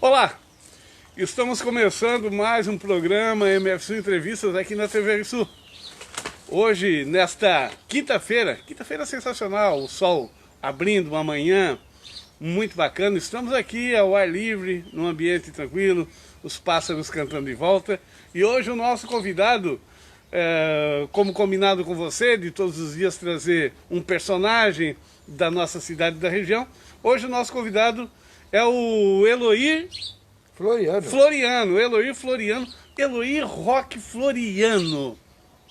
Olá, estamos começando mais um programa MF Sul Entrevistas aqui na TV Sul. Hoje, nesta quinta-feira sensacional, o sol abrindo uma manhã muito bacana. Estamos aqui ao ar livre, num ambiente tranquilo, os pássaros cantando de volta. E hoje o nosso convidado, como combinado com você, de todos os dias trazer um personagem da nossa cidade e da região, hoje o nosso convidado é o Eloy Floriano, Eloy Roque Floriano.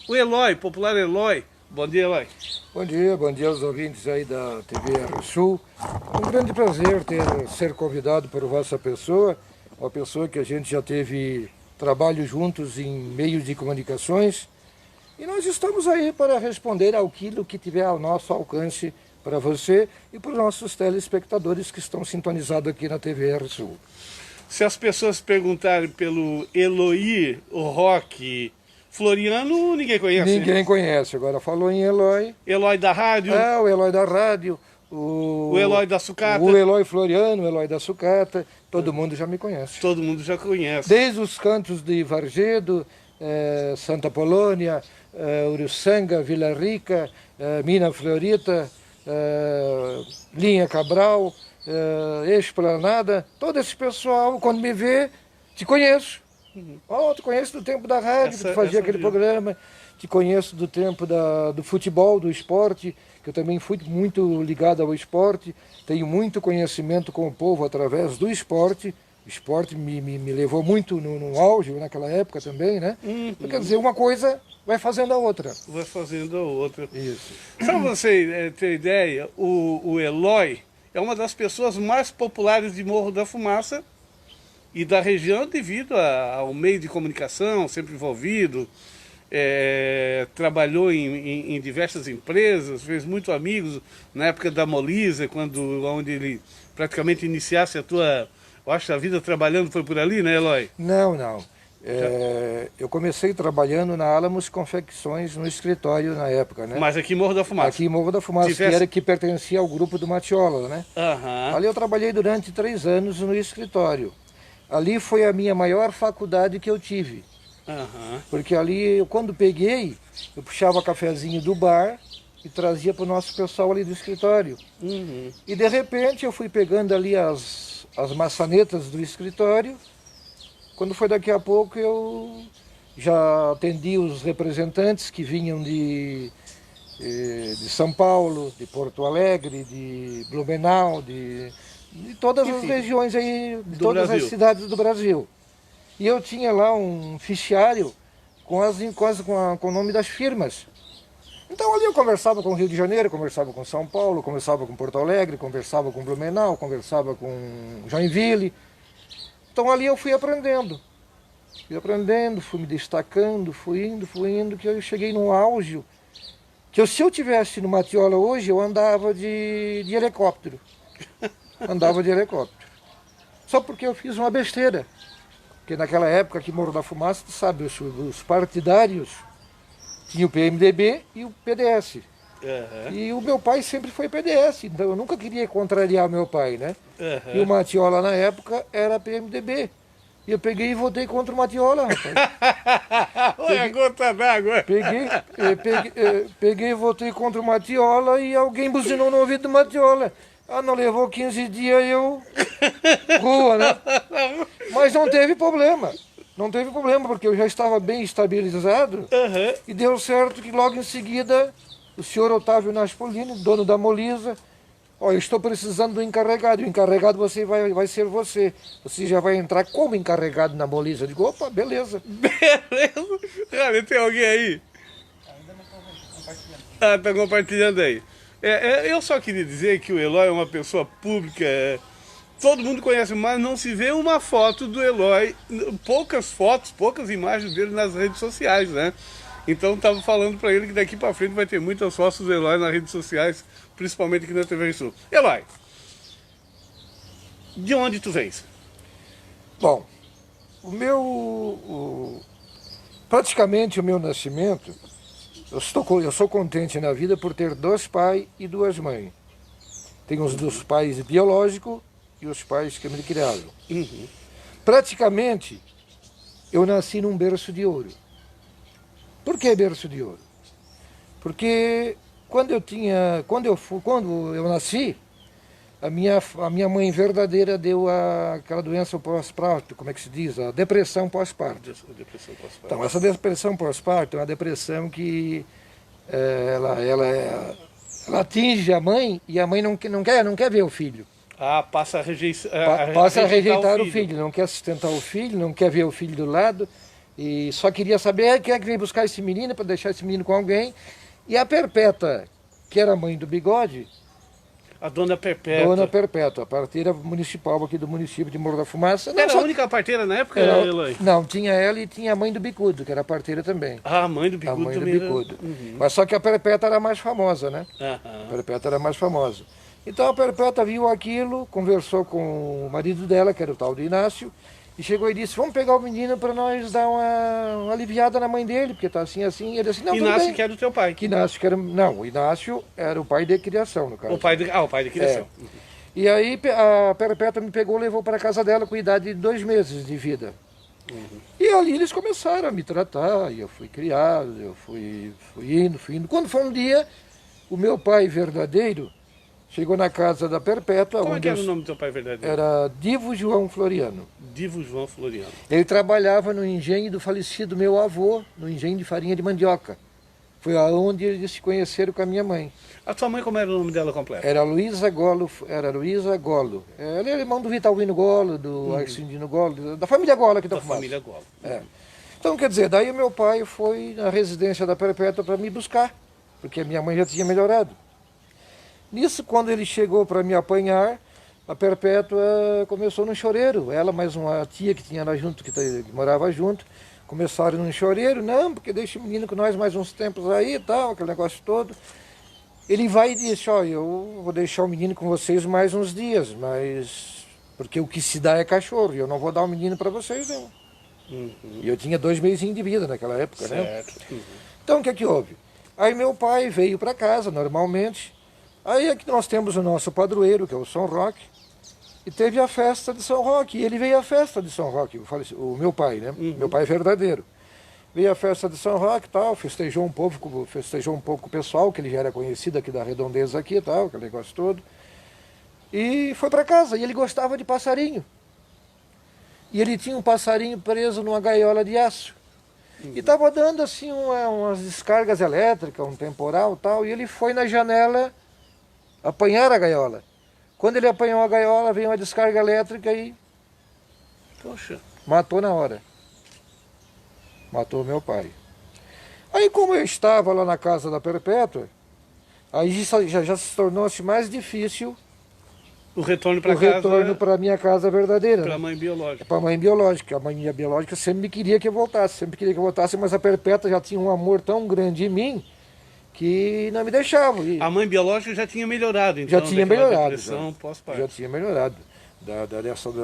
O Eloy, popular Eloy. Bom dia, Eloy. Bom dia aos ouvintes aí da TV Sul. Um grande prazer ser convidado por vossa pessoa, uma pessoa que a gente já teve trabalho juntos em meios de comunicações. E nós estamos aí para responder aquilo que tiver ao nosso alcance para você e para os nossos telespectadores que estão sintonizados aqui na TV Sul. Se as pessoas perguntarem pelo Eloy Roque Floriano, ninguém conhece. Ninguém conhece. Agora falou em Eloy. Eloy da rádio. O Eloy da rádio. O Eloy da sucata. O Eloy Floriano, o Eloy da sucata. Todo mundo já me conhece. Todo mundo já conhece. Desde os cantos de Vargedo, Santa Polônia, Uruçanga, Vila Rica, Mina Florita, Linha Cabral, Esplanada, todo esse pessoal, quando me vê, te conheço. Te conheço do tempo da rádio, que tu fazia aquele programa, te conheço do tempo do futebol, do esporte, que eu também fui muito ligado ao esporte, tenho muito conhecimento com o povo através do esporte. O esporte me levou muito no auge naquela época também, né? Quer dizer, uma coisa vai fazendo a outra. Vai fazendo a outra. Isso. Só para você ter ideia, o Eloy é uma das pessoas mais populares de Morro da Fumaça e da região devido ao meio de comunicação, sempre envolvido, trabalhou em diversas empresas, fez muitos amigos na época da Molisa, onde ele praticamente iniciasse eu acho que a vida trabalhando foi por ali, né, Eloy? Não. Eu comecei trabalhando na Alamos Confecções no escritório na época, né? Mas aqui em Morro da Fumaça? Aqui em Morro da Fumaça, que pertencia ao grupo do Matiola, né? Ali eu trabalhei durante 3 anos no escritório. Ali foi a minha maior faculdade que eu tive. Porque ali, quando peguei, eu puxava cafezinho do bar e trazia para o nosso pessoal ali do escritório. E de repente eu fui pegando ali as maçanetas do escritório. Quando foi daqui a pouco eu já atendi os representantes que vinham de São Paulo, de Porto Alegre, de Blumenau, de todas as regiões aí, de todas as cidades do Brasil. E eu tinha lá um fichiário com o nome das firmas. Então ali eu conversava com o Rio de Janeiro, conversava com São Paulo, conversava com Porto Alegre, conversava com Blumenau, conversava com Joinville. Então ali eu fui aprendendo, fui me destacando, fui indo, que eu cheguei num auge, que se eu tivesse no Matiola hoje, eu andava de helicóptero. Andava de helicóptero. Só porque eu fiz uma besteira. Porque naquela época aqui em Morro da Fumaça, tu sabe, os partidários tinham o PMDB e o PDS. E o meu pai sempre foi PDS, então eu nunca queria contrariar meu pai, né? E o Matiola na época era PMDB. E eu peguei e votei contra o Matiola, rapaz. Olha a gota d'água. Peguei e votei contra o Matiola e alguém buzinou no ouvido do Matiola. Não levou 15 dias eu... Rua, né? Mas não teve problema. Não teve problema, porque eu já estava bem estabilizado. E deu certo que logo em seguida, o senhor Otávio Naspolini, dono da Molisa, eu estou precisando do encarregado. O encarregado vai ser você. Você já vai entrar como encarregado na Molisa. Eu digo, opa, beleza. Beleza. Olha, tem alguém aí? Ainda não estou compartilhando. Está compartilhando aí. Eu só queria dizer que o Eloy é uma pessoa pública, todo mundo conhece, mas não se vê uma foto do Eloy, poucas fotos, poucas imagens dele nas redes sociais, né? Então estava falando para ele que daqui para frente vai ter muitas fotos do Eloy nas redes sociais, principalmente aqui na TV Sul. Eloy, de onde tu vens? Bom, praticamente o meu nascimento, eu sou contente na vida por ter 2 pais e 2 mães. Tenho os 2 pais biológicos e os pais que me criaram. Praticamente, eu nasci num berço de ouro. Por que berço de ouro? Porque quando eu nasci, a minha mãe verdadeira deu aquela doença pós-parto, como é que se diz? A depressão pós-parto. Então, essa depressão pós-parto é uma depressão que ela atinge a mãe e a mãe não quer ver o filho. Passa a rejeitar o filho, não quer sustentar o filho, não quer ver o filho do lado, e só queria saber quem é que veio buscar esse menino para deixar esse menino com alguém. E a Perpétua, que era a mãe do Bigode... A Dona Perpétua. Dona Perpétua, a parteira municipal aqui do município de Morro da Fumaça. Era a única parteira na época, Eloy? Não, tinha ela e tinha a mãe do Bicudo, que era a parteira também. A mãe do Bicudo também. A mãe do Bicudo. Mas só que a Perpétua era mais famosa, né? A Perpétua era mais famosa. Então a Perpétua viu aquilo, conversou com o marido dela, que era o tal de Inácio, e chegou e disse, vamos pegar o menino para nós dar uma aliviada na mãe dele, porque tá assim, assim. E ele disse, não, Inácio que era o teu pai. O Inácio era o pai de criação, no caso. O pai de criação. E aí a Perpétua me pegou e levou para a casa dela com idade de 2 meses de vida. E ali eles começaram a me tratar, e eu fui criado, eu fui indo. Quando foi um dia, o meu pai verdadeiro chegou na casa da Perpétua. Como é que era o nome do teu pai verdadeiro? Era Divo João Floriano. Divo João Floriano. Ele trabalhava no engenho do falecido meu avô, no engenho de farinha de mandioca. Foi aonde eles se conheceram com a minha mãe. A tua mãe, como era o nome dela completo? Era Luísa Golo. Ela é irmão do Vitalino Golo, do Arcindino Golo, da família Golo aqui da Fumaça. Família Golo. Então, quer dizer, daí o meu pai foi na residência da Perpétua para me buscar, porque a minha mãe já tinha melhorado. Nisso, quando ele chegou para me apanhar, a Perpétua começou num choreiro. Ela, mais uma tia que tinha lá junto, que morava junto, começaram num choreiro. Não, porque deixa o menino com nós mais uns tempos aí e tal, aquele negócio todo. Ele vai e diz, eu vou deixar o menino com vocês mais uns dias, mas... Porque o que se dá é cachorro, e eu não vou dar o menino para vocês, não. E eu tinha 2 mesinhos de vida naquela época, né? Então, o que houve? Aí meu pai veio para casa, normalmente. Aí aqui nós temos o nosso padroeiro, que é o São Roque, e teve a festa de São Roque. E ele veio à festa de São Roque, o meu pai, né? Meu pai verdadeiro. Veio à festa de São Roque e tal, festejou um pouco com o pessoal, que ele já era conhecido aqui da redondeza aqui e tal, aquele negócio todo. E foi para casa, e ele gostava de passarinho. E ele tinha um passarinho preso numa gaiola de aço. E estava dando assim umas descargas elétricas, um temporal e tal, e ele foi na janela apanhar a gaiola. Quando ele apanhou a gaiola, veio uma descarga elétrica e... Poxa. Matou na hora. Matou meu pai. Aí como eu estava lá na casa da Perpétua, aí já se tornou-se mais difícil o retorno para casa. O retorno para a minha casa verdadeira. Para a mãe biológica. Para a mãe biológica. A mãe biológica sempre queria que eu voltasse, mas a Perpétua já tinha um amor tão grande em mim que não me deixava. A mãe biológica já tinha melhorado, então? Já tinha melhorado. Já tinha melhorado.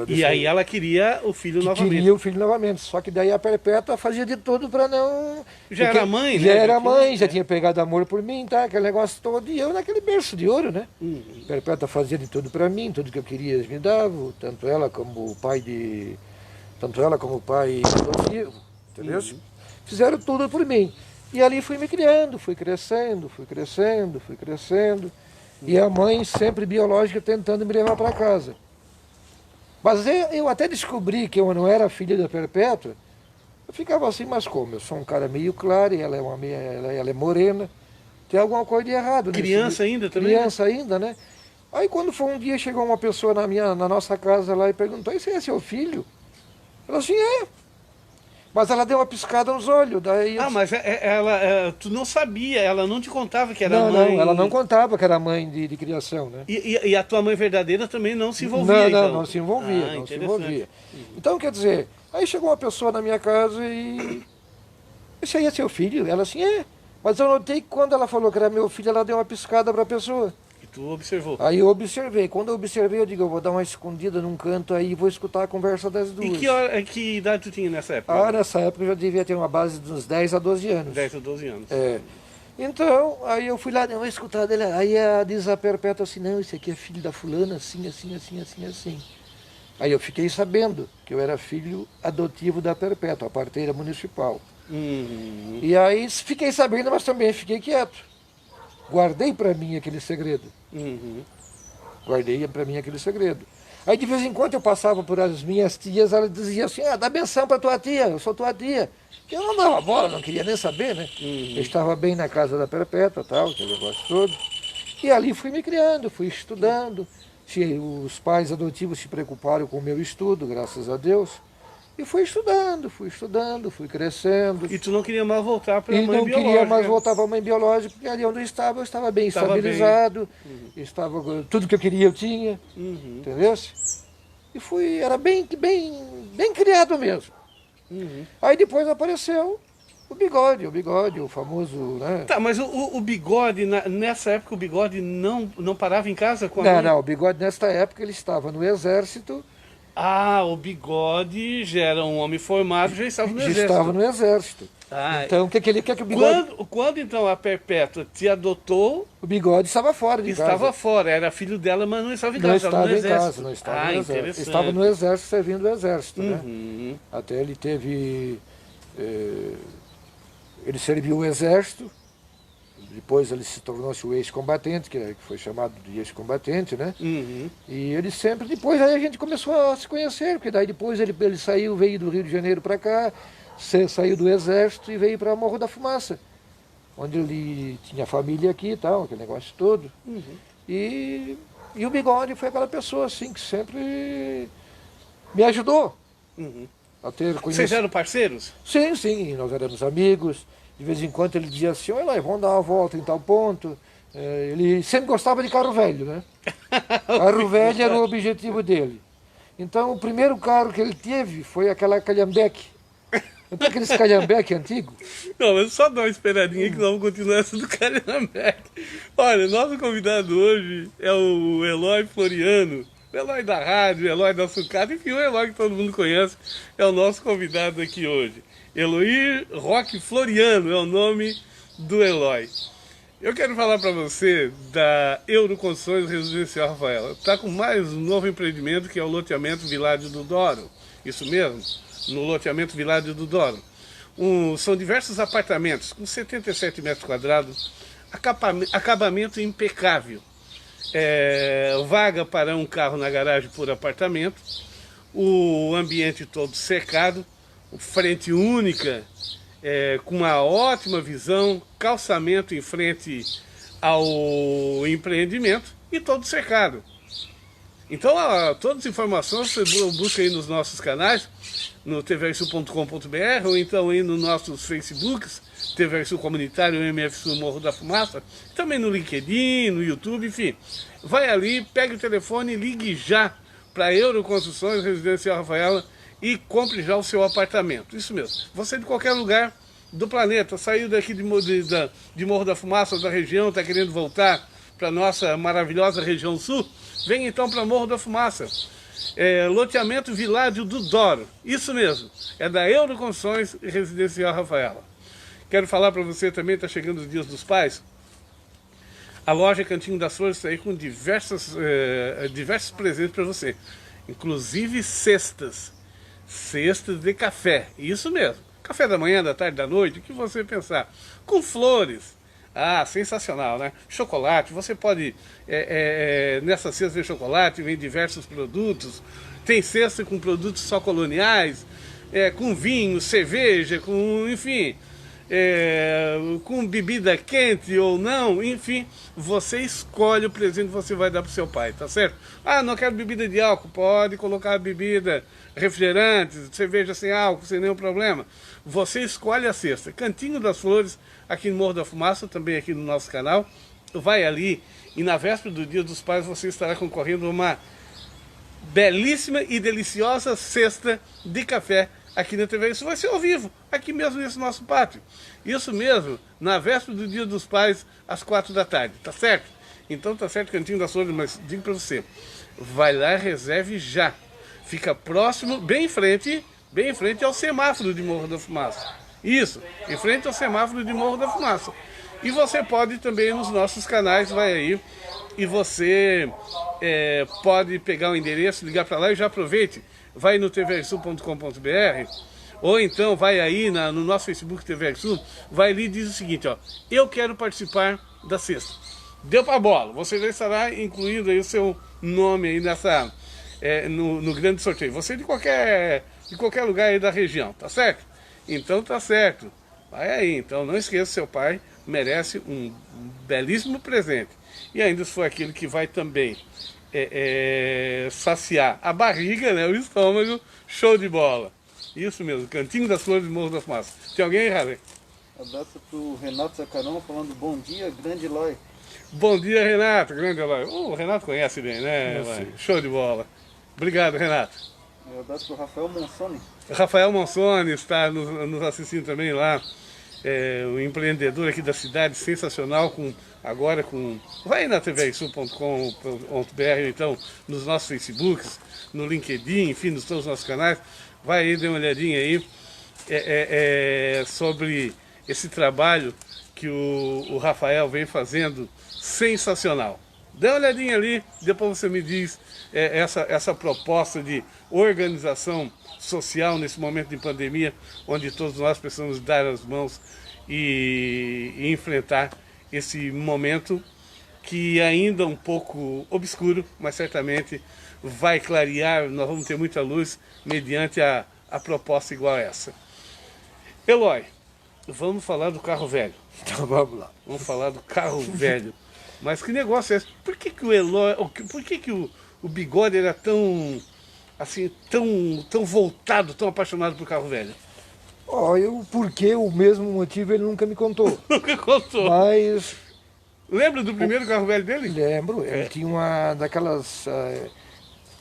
E aí ela queria o filho novamente. Queria o filho novamente, só que daí a Perpétua fazia de tudo para não... Já era mãe, né? Já era mãe, já tinha pegado amor por mim, tá? Aquele negócio todo, e eu naquele berço de ouro, né? Perpétua fazia de tudo para mim, tudo que eu queria eles me davam, tanto ela como o pai adotivo, entendeu? Fizeram tudo por mim. E ali fui me criando, fui crescendo. E a mãe sempre biológica tentando me levar para casa. Mas eu até descobri que eu não era filha da Perpétua. Eu ficava assim, mas como? Eu sou um cara meio claro e ela é morena. Tem alguma coisa de errado. Criança ainda também? Criança ainda, né? Aí quando foi um dia, chegou uma pessoa na nossa casa lá e perguntou, esse é seu filho? Ela assim, Mas ela deu uma piscada nos olhos. Daí mas tu não sabia, ela não te contava que era mãe? Não, ela não contava que era mãe de criação, né? E a tua mãe verdadeira também não se envolvia? Não se envolvia. Então, quer dizer, aí chegou uma pessoa na minha casa e... Esse aí é seu filho? Ela assim, Mas eu notei que quando ela falou que era meu filho, ela deu uma piscada para a pessoa. Tu observou? Aí eu observei. Quando eu observei, eu digo, eu vou dar uma escondida num canto aí e vou escutar a conversa das duas. E que idade tu tinha nessa época? Nessa época eu já devia ter uma base de uns 10 a 12 anos. 10 a 12 anos. Então, aí eu fui lá, dei uma escutada dele, aí diz a Perpétua assim, não, esse aqui é filho da fulana, assim, assim, assim, assim, assim. Aí eu fiquei sabendo que eu era filho adotivo da Perpétua, a parteira municipal. E aí fiquei sabendo, mas também fiquei quieto. Guardei para mim aquele segredo. Guardei para mim aquele segredo. Aí de vez em quando eu passava por as minhas tias, elas diziam assim, dá benção para tua tia, eu sou tua tia. Eu não dava bola, não queria nem saber, né? Eu estava bem na casa da Perpétua, tal, aquele negócio todo. E ali fui me criando, fui estudando. Os pais adotivos se preocuparam com o meu estudo, graças a Deus. E fui estudando, fui crescendo. E tu não queria mais voltar para a mãe biológica? E não queria mais voltar para a mãe biológica, porque ali onde eu estava bem estabilizado. Estava, tudo que eu queria eu tinha, entendeu? E era bem criado mesmo. Aí depois apareceu o bigode, o famoso, né? Tá, mas o bigode, nessa época o bigode não parava em casa com a mãe? Não, o bigode nesta época ele estava no exército. Ah, o bigode já era um homem formado, já estava no exército. Já estava no exército. Então o que o bigode... Quando então a Perpétua te adotou... O bigode estava fora de casa. Estava fora, era filho dela, mas não estava em casa, estava no exército. Não estava no exército. Estava no exército, servindo o exército, né? Até ele teve... Ele serviu o exército, depois ele se tornou-se o ex-combatente, que foi chamado de ex-combatente, né? E ele sempre, depois aí a gente começou a se conhecer, porque daí depois ele saiu, veio do Rio de Janeiro para cá, saiu do exército e veio para Morro da Fumaça, onde ele tinha família aqui e tal, aquele negócio todo. E o bigode foi aquela pessoa assim que sempre me ajudou a ter conhecido. Vocês eram parceiros? Sim, nós éramos amigos. De vez em quando ele dizia assim, olha, vamos dar uma volta em tal ponto. Ele sempre gostava de carro velho, né? Carro velho era o objetivo dele. Então o primeiro carro que ele teve foi aquela Calhambeque. Não tem aqueles Calhambeque antigos? Não, mas só dá uma esperadinha que nós vamos continuar essa do Calhambeque. Olha, nosso convidado hoje é o Eloy Floriano. O Eloy da rádio, o Eloy da sucata, enfim, o Eloy que todo mundo conhece, é o nosso convidado aqui hoje. Eloy Roque Floriano é o nome do Eloy. Eu quero falar para você da Euroconstruções Residencial Rafaela. Está com mais um novo empreendimento que é o loteamento Villaggio do Douro. Isso mesmo, no loteamento Villaggio do Douro. São diversos apartamentos com 77 metros quadrados, acabamento impecável. Vaga para um carro na garagem por apartamento, o ambiente todo cercado, frente única, com uma ótima visão, calçamento em frente ao empreendimento e todo cercado. Então, todas as informações você busca aí nos nossos canais, no tvsul.com.br ou então aí nos nossos Facebooks, TVSul Comunitário, MFSul Morro da Fumaça, também no LinkedIn, no YouTube, enfim. Vai ali, pega o telefone, ligue já para Euroconstruções Residencial Rafaela e compre já o seu apartamento. Isso mesmo. Você de qualquer lugar do planeta, saiu daqui de Morro da Fumaça, da região, está querendo voltar para a nossa maravilhosa região sul, vem então para Morro da Fumaça. Loteamento Villaggio do Douro. Isso mesmo. É da Euroconstruções Residencial Rafaela. Quero falar para você também, está chegando os Dias dos Pais. A loja Cantinho das Flores está aí com diversos presentes para você. Inclusive cestas de café. Isso mesmo. Café da manhã, da tarde, da noite, o que você pensar. Com flores. Ah, sensacional, né? Chocolate, você pode, nessa cesta de chocolate, vem diversos produtos. Tem cesta com produtos só coloniais, com vinho, cerveja, enfim, com bebida quente ou não, enfim, você escolhe o presente que você vai dar para o seu pai, tá certo? Ah, não quero bebida de álcool, pode colocar bebida, refrigerantes, cerveja sem álcool, sem nenhum problema. Você escolhe a cesta. Cantinho das Flores, aqui no Morro da Fumaça, também aqui no nosso canal. Vai ali e na véspera do Dia dos Pais você estará concorrendo a uma belíssima e deliciosa cesta de café aqui na TV. Isso vai ser ao vivo, aqui mesmo nesse nosso pátio. Isso mesmo, na véspera do Dia dos Pais, às 4 da tarde, tá certo? Então tá certo, Cantinho das Flores, mas digo para você, vai lá e reserve já. Fica próximo, bem em frente ao semáforo de Morro da Fumaça. Isso, em frente ao semáforo de Morro da Fumaça. E você pode também nos nossos canais, vai aí, e você pode pegar o endereço, ligar para lá e já aproveite, vai no tvsul.com.br, ou então vai aí no nosso Facebook TV Sul, vai ali e diz o seguinte, ó, eu quero participar da cesta. Deu pra bola, você já estará incluindo aí o seu nome aí nessa, no grande sorteio. Você de qualquer lugar aí da região, tá certo? Então tá certo. Vai aí, então não esqueça, seu pai merece um belíssimo presente. E ainda se for aquilo que vai também saciar a barriga, né, o estômago, show de bola. Isso mesmo, Cantinho das Flores do Morro da Fumaça. Tem alguém aí, Harley? Abraço pro Renato Zacarão falando bom dia, grande Eloy. Bom dia, Renato, grande Eloy. O Renato conhece bem, né, Eloy? Show de bola. Obrigado, Renato. Um abraço pro Rafael Monsoni. Rafael Monsoni está nos assistindo também lá. Um empreendedor aqui da cidade, sensacional, vai na tvsul.com.br, então nos nossos Facebooks, no LinkedIn, enfim, nos todos os nossos canais, vai aí, dê uma olhadinha aí sobre esse trabalho que o Rafael vem fazendo, sensacional. Dê uma olhadinha ali, depois você me diz essa proposta de organização social nesse momento de pandemia, onde todos nós precisamos dar as mãos e enfrentar esse momento que ainda é um pouco obscuro, mas certamente vai clarear, nós vamos ter muita luz mediante a proposta igual a essa. Eloy, vamos falar do carro velho. Então vamos lá. Vamos falar do carro velho. Mas que negócio é esse? Por que o Eloy, por que o Bigode era tão, assim, tão voltado, tão apaixonado por carro velho? Porque o mesmo motivo ele nunca me contou. Nunca contou. Mas... Lembra do primeiro carro velho dele? Lembro, ele tinha uma daquelas...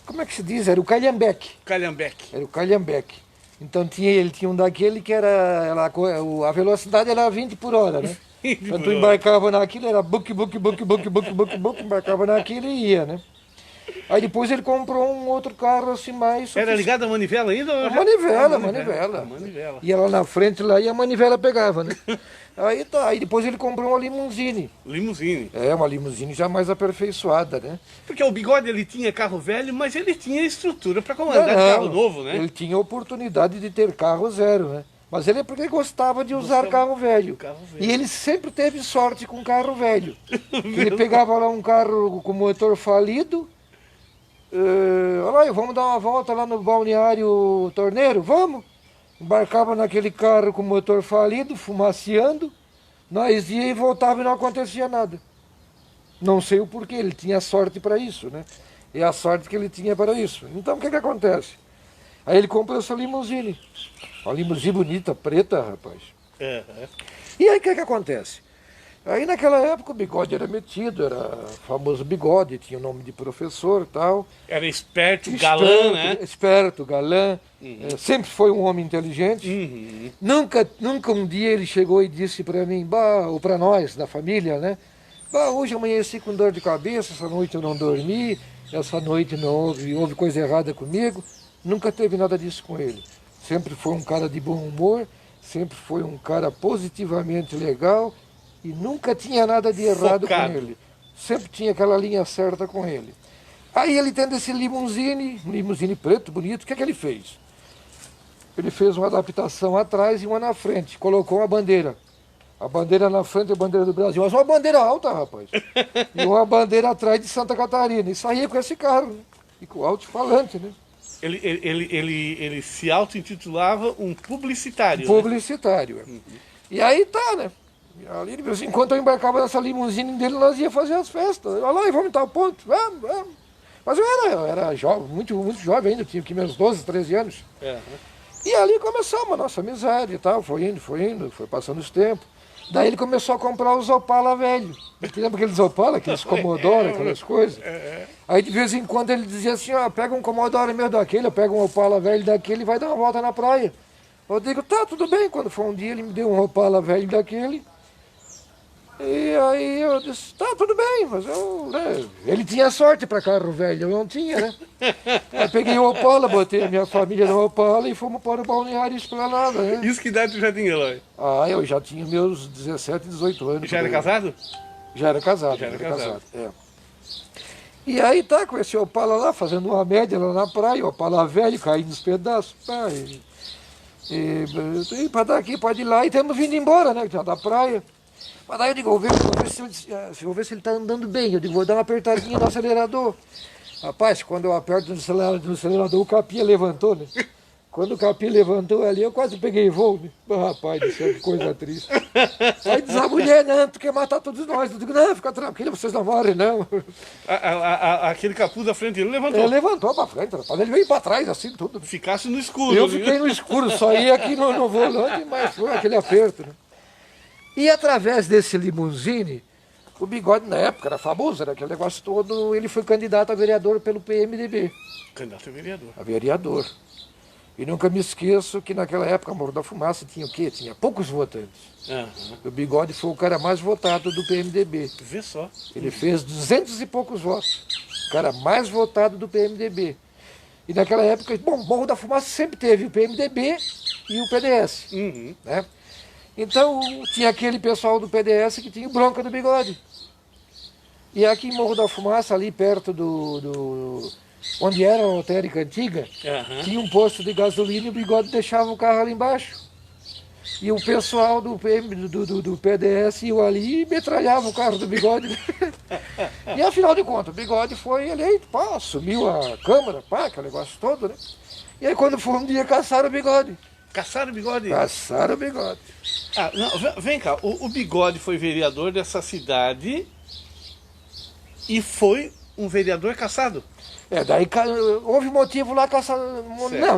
como é que se diz? Era o Calhambeque. Calhambeque. Era o Calhambeque. Então ele tinha um daquele que a velocidade era 20 por hora, né? Quando tu embarcava naquilo, era buque, embarcava naquilo e ia, né? Aí depois ele comprou um outro carro assim mais... Era ligado a manivela ainda? Ou manivela. Ia lá na frente lá e a manivela pegava, né? Aí depois ele comprou uma limusine. Limusine. Uma limusine já mais aperfeiçoada, né? Porque o Bigode ele tinha carro velho, mas ele tinha estrutura para comandar carro novo, né? Ele tinha oportunidade de ter carro zero, né? Mas ele é porque gostava de usar carro velho. E ele sempre teve sorte com carro velho. Ele pegava lá um carro com motor falido. Olha, vamos dar uma volta lá no balneário Torneiro? Vamos! Embarcava naquele carro com motor falido, fumaceando. Nós ia e voltava e não acontecia nada. Não sei o porquê, ele tinha sorte para isso, né? É a sorte que ele tinha para isso. Então o que acontece? Aí ele comprou essa limusine. Uma limusine bonita, preta, rapaz. E aí o que acontece? Aí naquela época o Bigode era metido, era famoso Bigode, tinha o nome de professor e tal. Era esperto, galã, né? Esperto, galã, sempre foi um homem inteligente. Nunca um dia ele chegou e disse para mim, ou para nós, da família, né? Hoje eu amanheci com dor de cabeça, essa noite eu não dormi, essa noite não houve coisa errada comigo. Nunca teve nada disso com ele. Sempre foi um cara de bom humor, sempre foi um cara positivamente legal, e nunca tinha nada de errado com ele. Sempre tinha aquela linha certa com ele. Aí ele tendo esse limusine preto, bonito, o que ele fez? Ele fez uma adaptação atrás e uma na frente, colocou uma bandeira. A bandeira na frente é a bandeira do Brasil, mas uma bandeira alta, rapaz. E uma bandeira atrás de Santa Catarina. E saía com esse carro, né? E com alto-falante, né? Ele se auto-intitulava um publicitário. Publicitário, né? E aí né? E ali, de vez em quando eu embarcava nessa limusine dele, nós ia fazer as festas. Olha lá, vamos em tal ponto, vamos. Mas eu era jovem, muito jovem ainda, tinha meus 12, 13 anos. E ali começamos a nossa amizade e tal, foi indo, foi passando os tempos. Daí ele começou a comprar os Opala velho. Lembra aqueles Opala, aqueles Commodore, aquelas coisas? Aí de vez em quando ele dizia assim, pega um Commodore meu daquele, eu pego um Opala velho daquele e vai dar uma volta na praia. Eu digo, tá, tudo bem. Quando foi um dia ele me deu um Opala velho daquele. E aí eu disse, tá, tudo bem, mas eu, né? Ele tinha sorte para carro velho, eu não tinha, né? Aí peguei o Opala, botei a minha família no Opala e fomos para o Balneário Esplanada, né? Isso que idade tu já tinha, Eloy? Ah, eu já tinha meus 17, 18 anos. Já era casado? Já era casado. Já era casado. É. E aí tá, com esse Opala lá, fazendo uma média lá na praia, Opala velho, caindo nos pedaços, pá, e para daqui, pode ir lá, e estamos vindo embora, né, já da praia. Mas daí eu digo, vou ver se ele está andando bem. Eu digo, vou dar uma apertadinha no acelerador. Rapaz, quando eu aperto no acelerador, o capinha levantou, né? Quando o capinha levantou ali, eu quase peguei voo, né? Rapaz do céu, que coisa triste. Aí diz a mulher, não, tu quer matar todos nós. Eu digo, não, fica tranquilo, vocês não morrem, não. Aquele capuz da frente, ele levantou? Ele levantou para frente, rapaz. Ele veio para trás, assim, tudo. Ficasse no escuro. Eu fiquei no escuro, só ia aqui no volante, mas foi aquele aperto, né? E através desse limousine, o Bigode na época era famoso, era aquele negócio todo, ele foi candidato a vereador pelo PMDB. Candidato a vereador. A vereador. E nunca me esqueço que naquela época Morro da Fumaça tinha o quê? Tinha poucos votantes. Uhum. O Bigode foi o cara mais votado do PMDB. Vê só. Ele fez 200 e poucos votos. O cara mais votado do PMDB. E naquela época, bom, Morro da Fumaça sempre teve o PMDB e o PDS. Uhum. Né? Então tinha aquele pessoal do PDS que tinha bronca do Bigode. E aqui em Morro da Fumaça, ali perto onde era a lotérica antiga, tinha um posto de gasolina e o Bigode deixava o carro ali embaixo. E o pessoal do PDS ia ali e metralhava o carro do Bigode. E afinal de contas, o Bigode foi eleito, pá, assumiu a Câmara, pá, aquele negócio todo, né? E aí quando foi um dia, caçaram o Bigode. Caçaram o Bigode? Caçaram o Bigode. Ah, não, vem cá, o Bigode foi vereador dessa cidade e foi um vereador caçado? É, daí houve motivo lá caçar.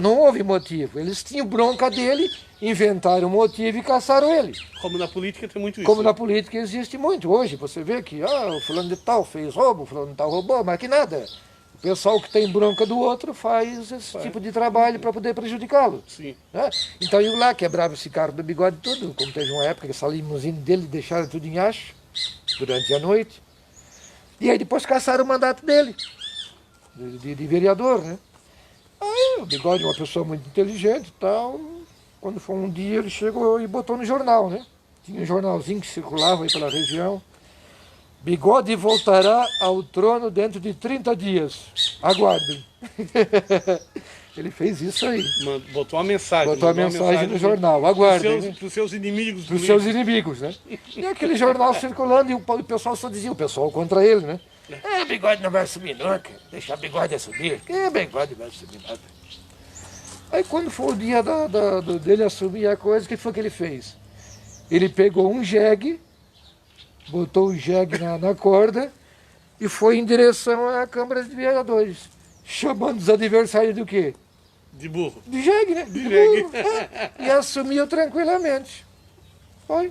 Não houve motivo. Eles tinham bronca dele, inventaram motivo e caçaram ele. Como na política tem muito isso. Como na política existe muito. Hoje você vê que o fulano de tal fez roubo, o fulano de tal roubou, mas que nada. O pessoal que tem bronca do outro faz esse tipo de trabalho para poder prejudicá-lo. Sim. Né? Então eu lá quebrava esse carro do Bigode tudo, como teve uma época que essa limusine dele deixaram tudo em acho durante a noite. E aí depois caçaram o mandato dele, de vereador, né? Aí o Bigode é uma pessoa muito inteligente e tal. Quando foi um dia ele chegou e botou no jornal, né? Tinha um jornalzinho que circulava aí pela região. Bigode voltará ao trono dentro de 30 dias. Aguardem. Ele fez isso aí. Botou uma mensagem. Botou a mensagem no jornal. Aguardem. Para os seus inimigos. Para os seus inimigos, né? E aquele jornal circulando e o pessoal só dizia, o pessoal contra ele, né? Bigode não vai assumir nunca. Deixa Bigode assumir. Bigode vai assumir nada. Aí quando foi o dia dele assumir a coisa, o que foi que ele fez? Ele pegou um jegue, botou o jegue na corda e foi em direção à Câmara de Vereadores, chamando os adversários do quê? De burro. De jegue, né? De jegue. E assumiu tranquilamente.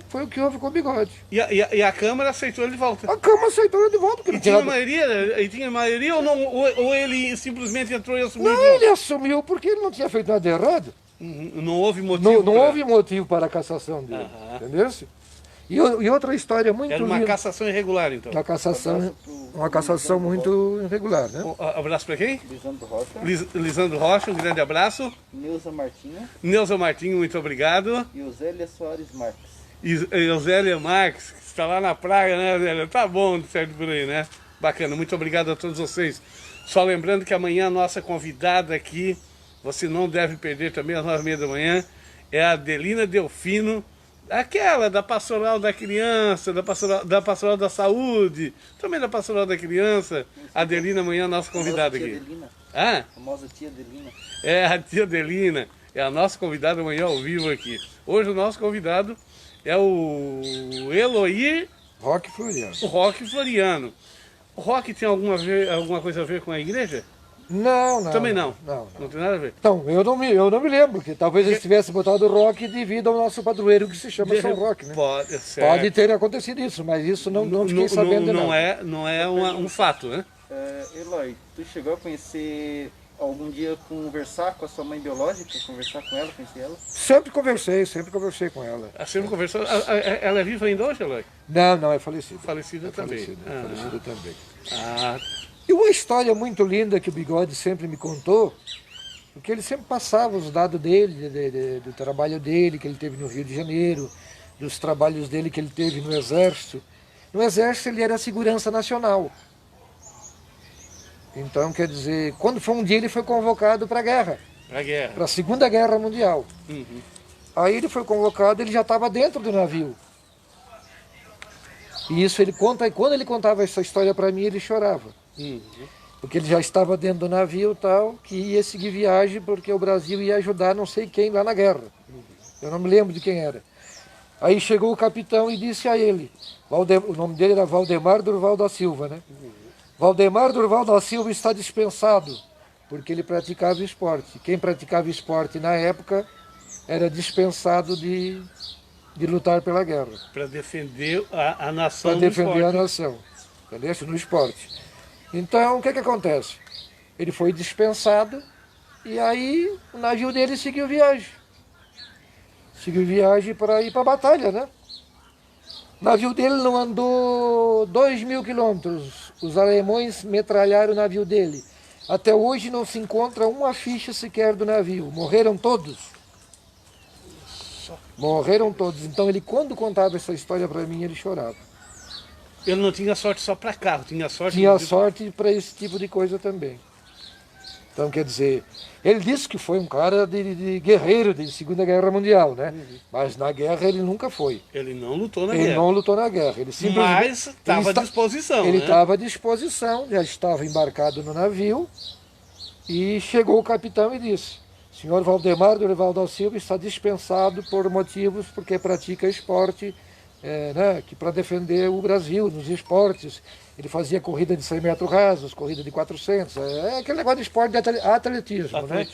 Foi o que houve com o Bigode. E a Câmara aceitou ele de volta? A Câmara aceitou ele de volta. Porque tinha maioria ou, não, ou ele simplesmente entrou e assumiu? Não, ele assumiu porque ele não tinha feito nada errado. Não houve motivo? Não houve motivo para a cassação dele. Entendeu? E outra história muito linda. Era uma cassação irregular, então? Uma cassação muito irregular, né? Abraço para quem? Lisandro Rocha. Lisandro Rocha, um grande abraço. Neuza Martinho. Neuza Martinho, muito obrigado. E Osélia Soares Marques. E Osélia Marques, que está lá na praia, né, Osélia? Tá bom, certo por aí, né? Bacana, muito obrigado a todos vocês. Só lembrando que amanhã a nossa convidada aqui, você não deve perder também às 9h30 da manhã, é a Adelina Delfino, aquela da Pastoral da Criança, da Pastoral da Saúde, também da Pastoral da Criança. A Adelina amanhã é a nossa convidada aqui. Adelina. Ah? A famosa tia Adelina. É, a tia Adelina é a nossa convidada amanhã ao vivo aqui. Hoje o nosso convidado é o Eloy Roque Floriano. O Roque Floriano. O Roque tem alguma coisa a ver com a igreja? Não. Também não? Não tem nada a ver? Então, eu não me lembro, que talvez eles tivessem botado o Roque devido ao nosso padroeiro que se chama São Roque, né? Pode ter acontecido isso, mas isso não fiquei sabendo não é um fato, né? Eloy, tu chegou a conhecer algum dia conversar com a sua mãe biológica? Conversar com ela, conhecer ela? Sempre conversei com ela. Sempre conversou? Ela é viva ainda hoje, Eloy? Não, é falecida. Falecida também. Falecida também. Ah. E uma história muito linda que o Bigode sempre me contou, porque ele sempre passava os dados dele, do trabalho dele, que ele teve no Rio de Janeiro, dos trabalhos dele que ele teve no Exército. No Exército ele era segurança nacional. Então, quer dizer, quando foi um dia ele foi convocado para a guerra. Para a Segunda Guerra Mundial. Uhum. Aí ele foi convocado, ele já estava dentro do navio. E isso ele conta, e quando ele contava essa história para mim, ele chorava. Uhum. Porque ele já estava dentro do navio tal, que ia seguir viagem porque o Brasil ia ajudar não sei quem lá na guerra. Eu não me lembro de quem era. Aí chegou o capitão e disse a ele, o nome dele era Valdemar Durval da Silva, né? Valdemar Durval da Silva está dispensado, porque ele praticava esporte. Quem praticava esporte na época era dispensado de lutar pela guerra. Para defender a nação. Para defender a nação, entendeu? No esporte. Então, o que acontece? Ele foi dispensado e aí o navio dele seguiu viagem. Seguiu viagem para ir para a batalha, né? O navio dele não andou 2.000 quilômetros. Os alemães metralharam o navio dele. Até hoje não se encontra uma ficha sequer do navio. Morreram todos. Morreram todos. Então ele, quando contava essa história para mim, ele chorava. Ele não tinha sorte só para carro, tinha sorte... Tinha sorte para esse tipo de coisa também. Então, quer dizer, ele disse que foi um cara de guerreiro de Segunda Guerra Mundial, né? Uhum. Mas na guerra ele nunca foi. Ele não lutou na guerra. Ele não lutou na guerra. Ele simplesmente, mas estava à disposição, Ele estava à disposição, já estava embarcado no navio e chegou o capitão e disse: senhor Valdemar Durval da Silva está dispensado por motivos porque pratica esporte, né, que para defender o Brasil nos esportes. Ele fazia corrida de 100 metros rasos, corrida de 400, aquele negócio de esporte de atletismo. Né?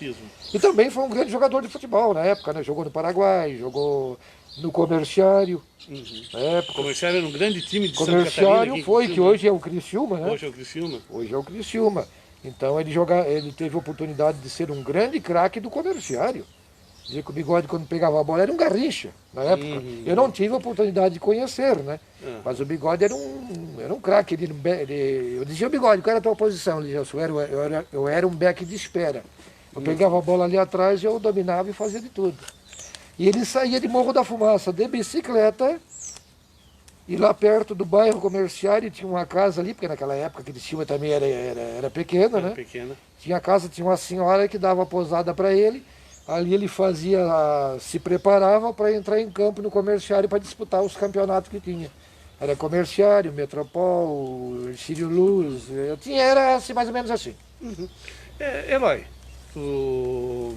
E também foi um grande jogador de futebol na época, né? Jogou no Paraguai, jogou no Comerciário. Uhum. Na época. O Comerciário era um grande time de Comerciário Santa Catarina. Foi, que hoje é o Criciúma, né? Hoje é o Criciúma. Hoje é o Criciúma. Então ele teve a oportunidade de ser um grande craque do Comerciário. Dizia que o Bigode, quando pegava a bola, era um Garrincha, na época. Uhum. Eu não tive a oportunidade de conhecer, né? Uhum. Mas o Bigode era um craque. Eu dizia: o Bigode, qual era a tua posição? Ele dizia: eu era um back de espera. Eu pegava a bola ali atrás e eu dominava e fazia de tudo. E ele saía de Morro da Fumaça de bicicleta, e lá perto do bairro Comerciário tinha uma casa ali, porque naquela época aquele Criciúma também era pequena, né? Pequena. Tinha casa, tinha uma senhora que dava posada para ele. Ali ele se preparava para entrar em campo no Comerciário para disputar os campeonatos que tinha. Era Comerciário, Metropol, Sírio Luz, era assim, mais ou menos assim. Uhum. Eloy, tu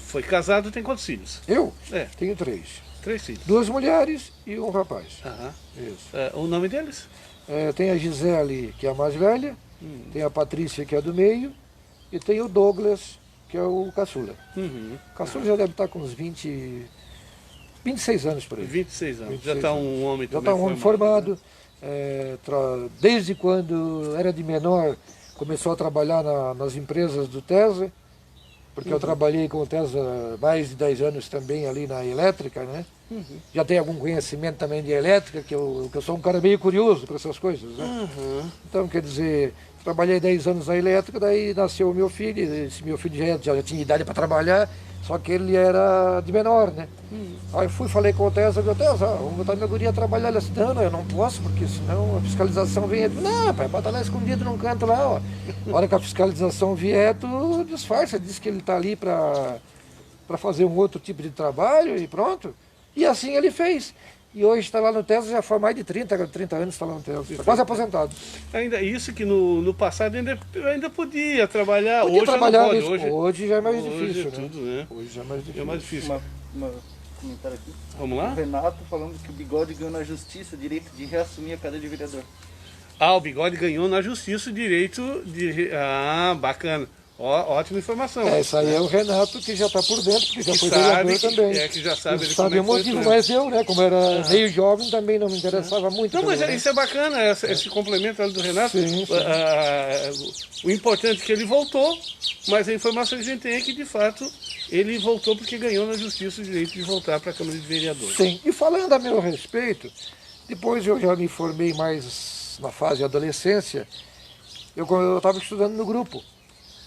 foi casado, tem quantos filhos? Eu? Tenho 3. 3 filhos? 2 mulheres e um rapaz. Isso. O nome deles? Tem a Gisele, que é a mais velha, tem a Patrícia, que é a do meio, e tem o Douglas, que é o caçula. Uhum. O caçula já deve estar com uns 26 anos por aí. 26 anos. Já está um homem já está um homem formado. Né? Desde quando era de menor, começou a trabalhar nas empresas do TESA, porque eu trabalhei com o TESA mais de 10 anos também ali na elétrica, né? Uhum. Já tenho algum conhecimento também de elétrica, que eu sou um cara meio curioso para essas coisas, né? Uhum. Então, quer dizer, trabalhei 10 anos na elétrica, daí nasceu o meu filho. Esse meu filho já tinha idade para trabalhar, só que ele era de menor, né? Aí falei com o TESA, vamos botar minha guria a trabalhar. Ele disse: não, eu não posso, porque senão a fiscalização vem. Ele falou: não, pai, bota lá escondido num canto lá, ó. A hora que a fiscalização vier, tu disfarça, diz que ele está ali para fazer um outro tipo de trabalho e pronto. E assim ele fez. E hoje está lá no TESA, já faz mais de 30 anos está lá no TESA, está quase aposentado. Ainda isso que no passado ainda podia trabalhar. Podia hoje trabalhar não pode. Hoje já é mais difícil, né? Tudo, né? Hoje já é mais difícil. É mais difícil. Comentário aqui. Vamos lá? O Renato falando que o Bigode ganhou na justiça o direito de reassumir a cadeira de vereador. O Bigode ganhou na justiça o direito de... bacana. Ótima informação. Isso aí é o Renato que já está por dentro, porque já foi vereador também. Que já sabe. Ele sabe o motivo, mas eu, né, como era meio jovem, também não me interessava muito. Não, mas isso é bacana, esse complemento ali do Renato. Sim. O importante é que ele voltou, mas a informação que a gente tem é que, de fato, ele voltou porque ganhou na justiça o direito de voltar para a Câmara de Vereadores. Sim, e falando a meu respeito, depois eu já me formei mais na fase de adolescência, eu estava estudando no grupo.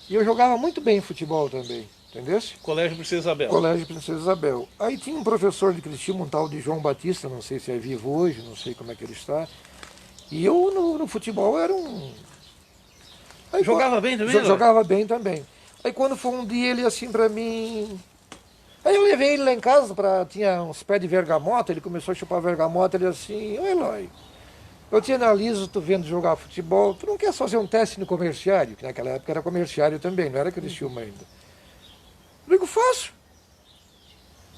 E eu jogava muito bem futebol também, entendeu? Colégio Princesa Isabel. Colégio Princesa Isabel. Aí tinha um professor de Criciúma, um tal de João Batista, não sei se é vivo hoje, não sei como é que ele está. E eu no futebol era um... Aí, jogava bem também? Jogava bem também. Aí quando foi um dia ele assim pra mim... Aí eu levei ele lá em casa, tinha uns pés de vergamota, ele começou a chupar vergamota, ele assim, ô Eloy, eu te analiso, tu vendo jogar futebol, tu não quer fazer um teste no comerciário? Que naquela época era comerciário também, não era Criciúma ainda. Eu digo, faço.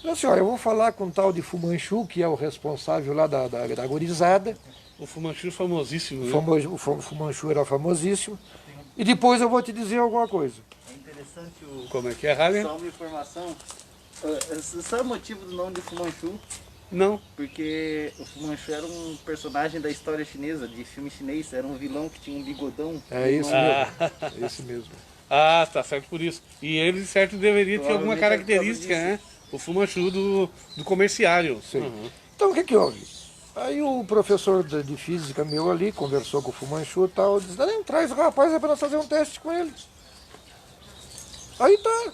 Eu disse, olha, eu vou falar com o tal de Fumanchu, que é o responsável lá da gurizada. O Fumanchu famosíssimo, né? O Fumanchu era famosíssimo. E depois eu vou te dizer alguma coisa. É interessante o... Como é que é, Raleigh? Só uma informação. Sabe o motivo do nome de Fumanchu? Não. Porque o Fu Manchu era um personagem da história chinesa, de filme chinês, era um vilão que tinha um bigodão. É isso mesmo, é esse mesmo. Ah, tá certo por isso. E ele, certo, deveria ter alguma característica, né? O Fu Manchu do comerciário. Sim. Uhum. Então o que houve? Aí o professor de física meu ali conversou com o Fu Manchu e tal, disse, não, traz o rapaz, é para nós fazer um teste com ele. Aí tá.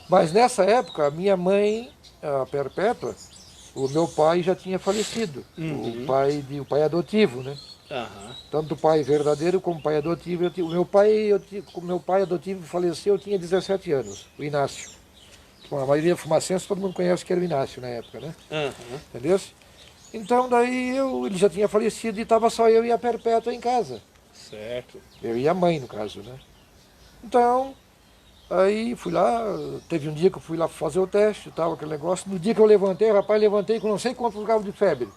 Mas nessa época, a minha mãe, a Perpétua, o meu pai já tinha falecido, o pai adotivo, né? Uhum. Tanto o pai verdadeiro como o pai adotivo. O meu pai adotivo faleceu, eu tinha 17 anos, o Inácio. Bom, a maioria fumacense, todo mundo conhece que era o Inácio na época, né? Uhum. Entendeu? Então daí ele já tinha falecido e estava só eu e a Perpétua em casa. Certo. Eu e a mãe, no caso, né? Então, aí fui lá, teve um dia que eu fui lá fazer o teste e tal, aquele negócio. No dia que eu levantei, rapaz, levantei com não sei quantos graus de febre.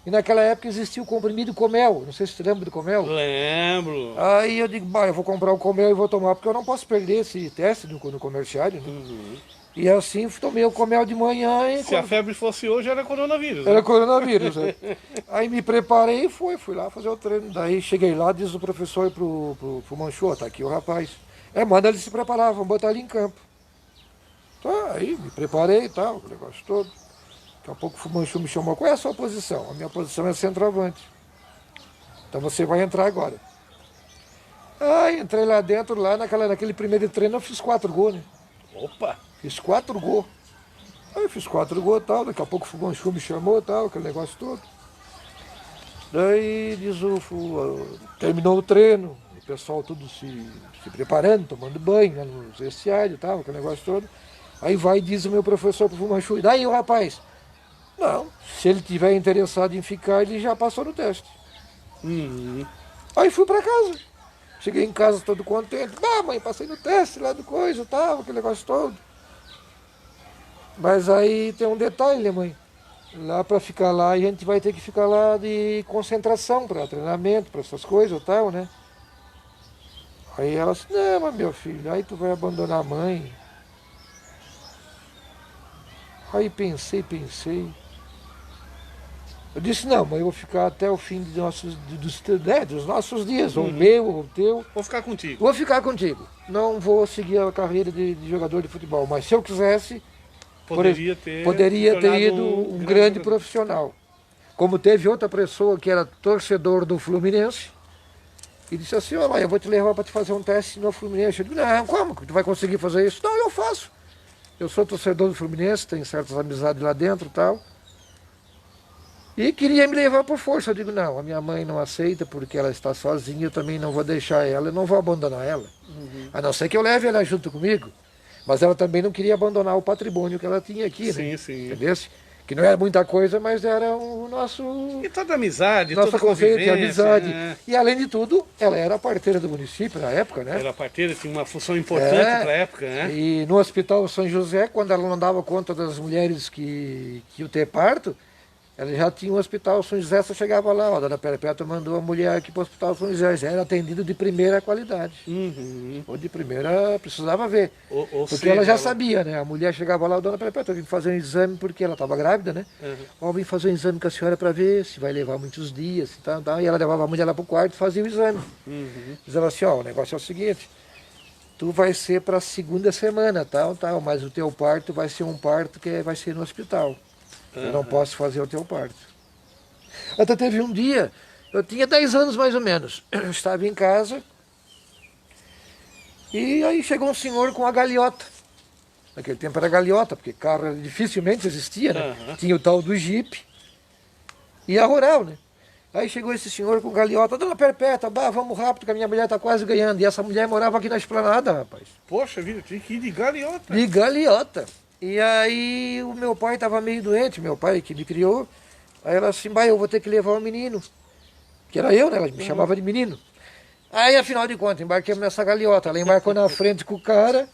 E naquela época existia o comprimido Comel, não sei se você lembra do Comel. Lembro. Aí eu digo, eu vou comprar o Comel e vou tomar, porque eu não posso perder esse teste no comerciário, né? Uhum. E assim tomei o Comel de manhã e... Se a febre fosse hoje, era coronavírus. Né? Era coronavírus, né? Aí me preparei e fui lá fazer o treino. Daí cheguei lá, diz o professor pro Manchu, tá aqui o rapaz. Manda ele se preparar, vamos botar ele em campo. Tá, aí me preparei e tal, o negócio todo. Daqui a pouco o Fumanchu me chamou, qual é a sua posição? A minha posição é centroavante. Então você vai entrar agora. Aí entrei lá dentro, naquele primeiro treino eu fiz 4 gols, né? Opa! Fiz 4 gols. Aí eu fiz 4 gols e tal, daqui a pouco o Fumanchu me chamou e tal, aquele negócio todo. Daí terminou o treino, o pessoal tudo se preparando, tomando banho, né, no vestiário e tal, aquele negócio todo. Aí vai e diz o meu professor pro Fumanchu, e daí o rapaz? Não, se ele tiver interessado em ficar, ele já passou no teste. Uhum. Aí fui para casa. Cheguei em casa todo contente. Mãe, passei no teste lá do coisa e tal, aquele negócio todo. Mas aí tem um detalhe, né, mãe? Lá para ficar lá, a gente vai ter que ficar lá de concentração para treinamento, para essas coisas e tal, né? Aí ela disse, não, mas meu filho, aí tu vai abandonar a mãe. Aí pensei. Eu disse, não, mas eu vou ficar até o fim dos nossos dias, ou o meu, ou o teu. Vou ficar contigo. Vou ficar contigo. Não vou seguir a carreira de jogador de futebol, mas se eu quisesse, poderia ter ido um grande profissional. Como teve outra pessoa que era torcedor do Fluminense, e disse assim, olha, eu vou te levar para te fazer um teste no Fluminense. Eu digo, não, como que tu vai conseguir fazer isso? Não, eu faço. Eu sou torcedor do Fluminense, tenho certas amizades lá dentro e tal. E queria me levar por força. Eu digo, não, a minha mãe não aceita porque ela está sozinha, eu também não vou deixar ela, eu não vou abandonar ela. Uhum. A não ser que eu leve ela junto comigo. Mas ela também não queria abandonar o patrimônio que ela tinha aqui, sim, né? Sim. Entendeu? Que não era muita coisa, mas era o nosso... E toda amizade, nossa toda conceito de amizade. Né? E além de tudo, ela era a parteira do município na época, né? Era a parteira, tinha uma função importante para a época, né? E no Hospital São José, quando ela não dava conta das mulheres que iam ter parto, ela já tinha um hospital São José, só chegava lá, ó, a dona Perpétua mandou a mulher aqui para o hospital São José, já era atendido de primeira qualidade. Ou de primeira, precisava ver. Porque ela já sabia, né? A mulher chegava lá, a dona Perpétua, eu vim fazer um exame porque ela estava grávida, né? Ó, vim fazer um exame com a senhora para ver se vai levar muitos dias e tal, tal. E ela levava a mulher lá para o quarto e fazia o exame. Dizia assim, ó, o negócio é o seguinte, tu vai ser para a segunda semana, tal, tal, mas o teu parto vai ser um parto que vai ser no hospital. Eu não posso fazer o teu parto. Até teve um dia, eu tinha 10 anos mais ou menos, eu estava em casa, e aí chegou um senhor com a galeota. Naquele tempo era galeota, porque carro dificilmente existia, né? Tinha o tal do Jeep e a rural, né? Aí chegou esse senhor com galeota, dona Perpétua, bah, vamos rápido que a minha mulher está quase ganhando. E essa mulher morava aqui na esplanada, rapaz. Poxa vida, tinha que ir de galeota. De galeota. E aí o meu pai estava meio doente, meu pai que me criou. Aí ela assim, bah, eu vou ter que levar o menino. Que era eu, né? Ela me chamava de menino. Aí, afinal de contas, embarquemos nessa galeota. Ela embarcou na frente com o cara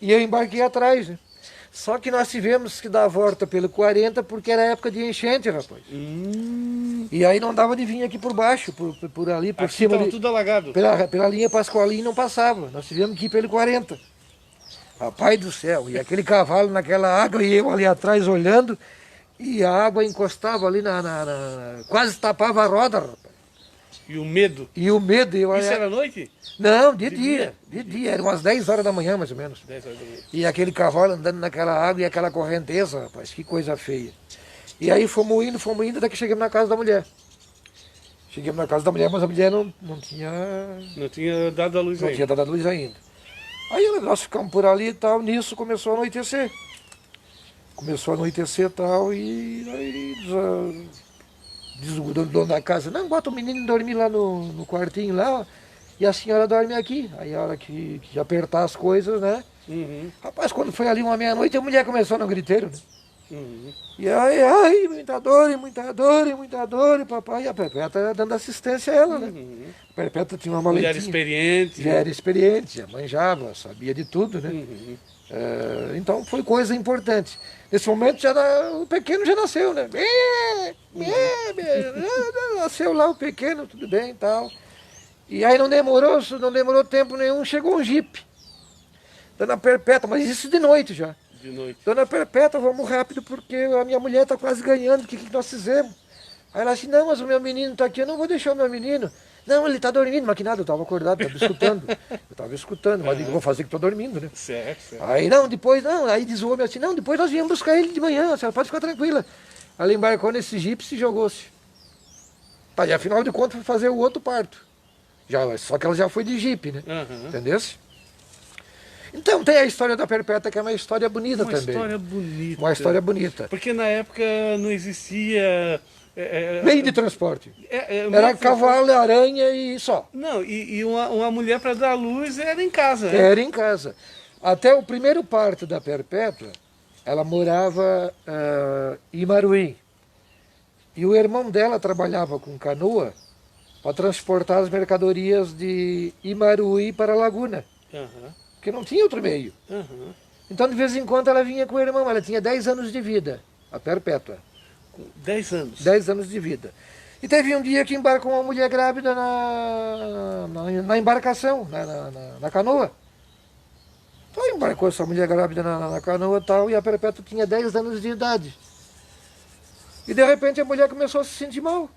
e eu embarquei atrás, né? Só que nós tivemos que dar a volta pelo 40 porque era época de enchente, rapaz. E aí não dava de vir aqui por baixo, por ali, por aqui cima. Estava tudo alagado. Pela linha Pascoalim não passava. Nós tivemos que ir pelo 40. Rapaz do céu, e aquele cavalo naquela água e eu ali atrás olhando, e a água encostava ali quase tapava a roda, rapaz. E o medo? E o medo. Isso era à noite? Não, de dia. Era umas 10 horas da manhã, mais ou menos. 10 horas da manhã. E aquele cavalo andando naquela água e aquela correnteza, rapaz, que coisa feia. E aí fomos indo, até que chegamos na casa da mulher. Chegamos na casa da mulher, mas a mulher não tinha... Não tinha dado a luz ainda. Não tinha dado a luz ainda. Aí nós ficamos por ali e tal, nisso começou a anoitecer. Começou a anoitecer e tal, e aí diz o dono da casa, não, bota o menino dormir lá no quartinho lá, ó, e a senhora dorme aqui. Aí a hora que apertar as coisas, né? Rapaz, quando foi ali uma meia-noite, a mulher começou no griteiro, né? E aí, ai, muita dor, e papai, e a Perpétua dando assistência a ela, né? A Perpétua tinha uma maletinha. Mulher experiente. Já era experiente, já manjava, sabia de tudo, né? Então foi coisa importante. Nesse momento o pequeno já nasceu, né? Nasceu lá o pequeno, tudo bem e tal. E aí não demorou tempo nenhum, chegou um jipe. Dona Perpétua, mas isso de noite já. De noite. Dona Perpétua, vamos rápido porque a minha mulher está quase ganhando, o que nós fizemos? Aí ela disse, não, mas o meu menino está aqui, eu não vou deixar o meu menino. Não, ele está dormindo, mas que nada, eu estava acordado, estava escutando, mas eu vou fazer que estou dormindo, né? Certo. Aí aí diz o homem assim, não, depois nós viemos buscar ele de manhã, a senhora pode ficar tranquila. Ela embarcou nesse jipe e se jogou-se. Tá, e afinal de contas foi fazer o outro parto. Só que ela já foi de jipe, né? Entendeu? Então tem a história da Perpétua, que é uma história bonita também. Uma história bonita. Porque na época não existia... meio de transporte. Era cavalo, aranha e só. Não, e uma mulher para dar luz era em casa. Né? Era em casa. Até o primeiro parto da Perpétua, ela morava em Imaruí. E o irmão dela trabalhava com canoa para transportar as mercadorias de Imaruí para a Laguna. Porque não tinha outro meio. Então, de vez em quando, ela vinha com o irmão. Ela tinha 10 anos de vida, a Perpétua. 10 anos? 10 anos de vida. E teve um dia que embarcou uma mulher grávida na embarcação, na canoa. Então embarcou essa mulher grávida na canoa e tal, e a Perpétua tinha 10 anos de idade. E de repente a mulher começou a se sentir mal.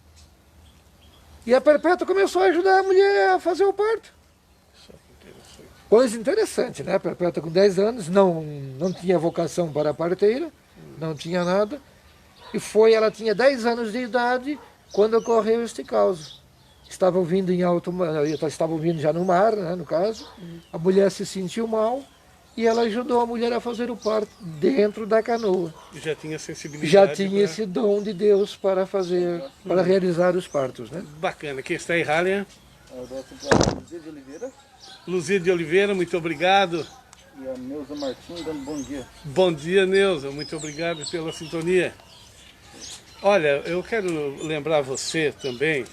E a Perpétua começou a ajudar a mulher a fazer o parto. Coisa interessante, né? A Perpétua com 10 anos, não tinha vocação para a parteira, não tinha nada. E ela tinha 10 anos de idade quando ocorreu este caos. Estavam vindo já no mar, né, no caso. A mulher se sentiu mal e ela ajudou a mulher a fazer o parto dentro da canoa. Já tinha sensibilidade. Já tinha esse dom de Deus para realizar os partos, né? Bacana. Quem está aí, Ralha? Luzia de Oliveira. Luzia de Oliveira, muito obrigado. E a Neuza Martins dando bom dia. Bom dia, Neuza. Muito obrigado pela sintonia. Olha, eu quero lembrar você também,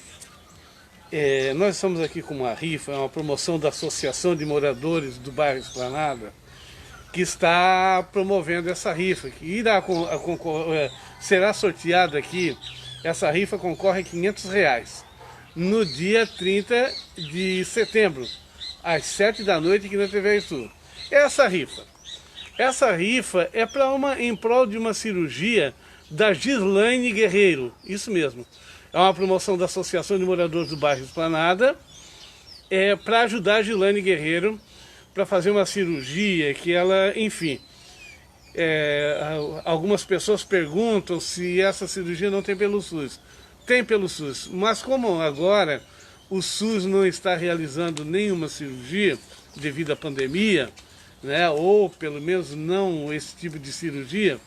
nós estamos aqui com uma rifa, é uma promoção da Associação de Moradores do Bairro Esplanada, que está promovendo essa rifa, que será sorteada aqui essa rifa concorre a R$500 no dia 30 de setembro, às 7 da noite aqui na TV Sul. Essa rifa é em prol de uma cirurgia da Gislaine Guerreiro, isso mesmo. É uma promoção da Associação de Moradores do Bairro Esplanada, para ajudar a Gislaine Guerreiro para fazer uma cirurgia que ela, enfim, algumas pessoas perguntam se essa cirurgia não tem pelo SUS. Tem pelo SUS, mas como agora o SUS não está realizando nenhuma cirurgia devido à pandemia, né, ou pelo menos não esse tipo de cirurgia,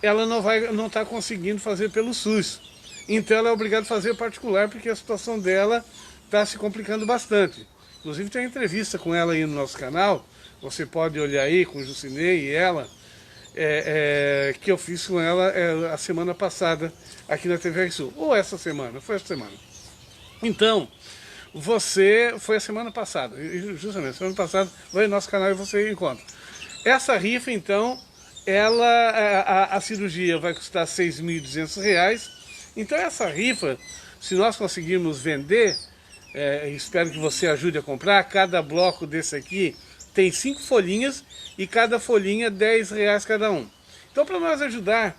ela não está conseguindo fazer pelo SUS. Então ela é obrigada a fazer particular, porque a situação dela está se complicando bastante. Inclusive tem uma entrevista com ela aí no nosso canal, você pode olhar aí com o Jucinei e ela, que eu fiz com ela a semana passada aqui na TV Sul. Ou essa semana, foi essa semana. Então, foi a semana passada, justamente, semana passada, vai no nosso canal e você encontra. Essa rifa, então, a cirurgia vai custar R$6.200. Então essa rifa, se nós conseguirmos vender, espero que você ajude a comprar, cada bloco desse aqui tem 5 folhinhas e cada folhinha R$10 cada um. Então para nós ajudar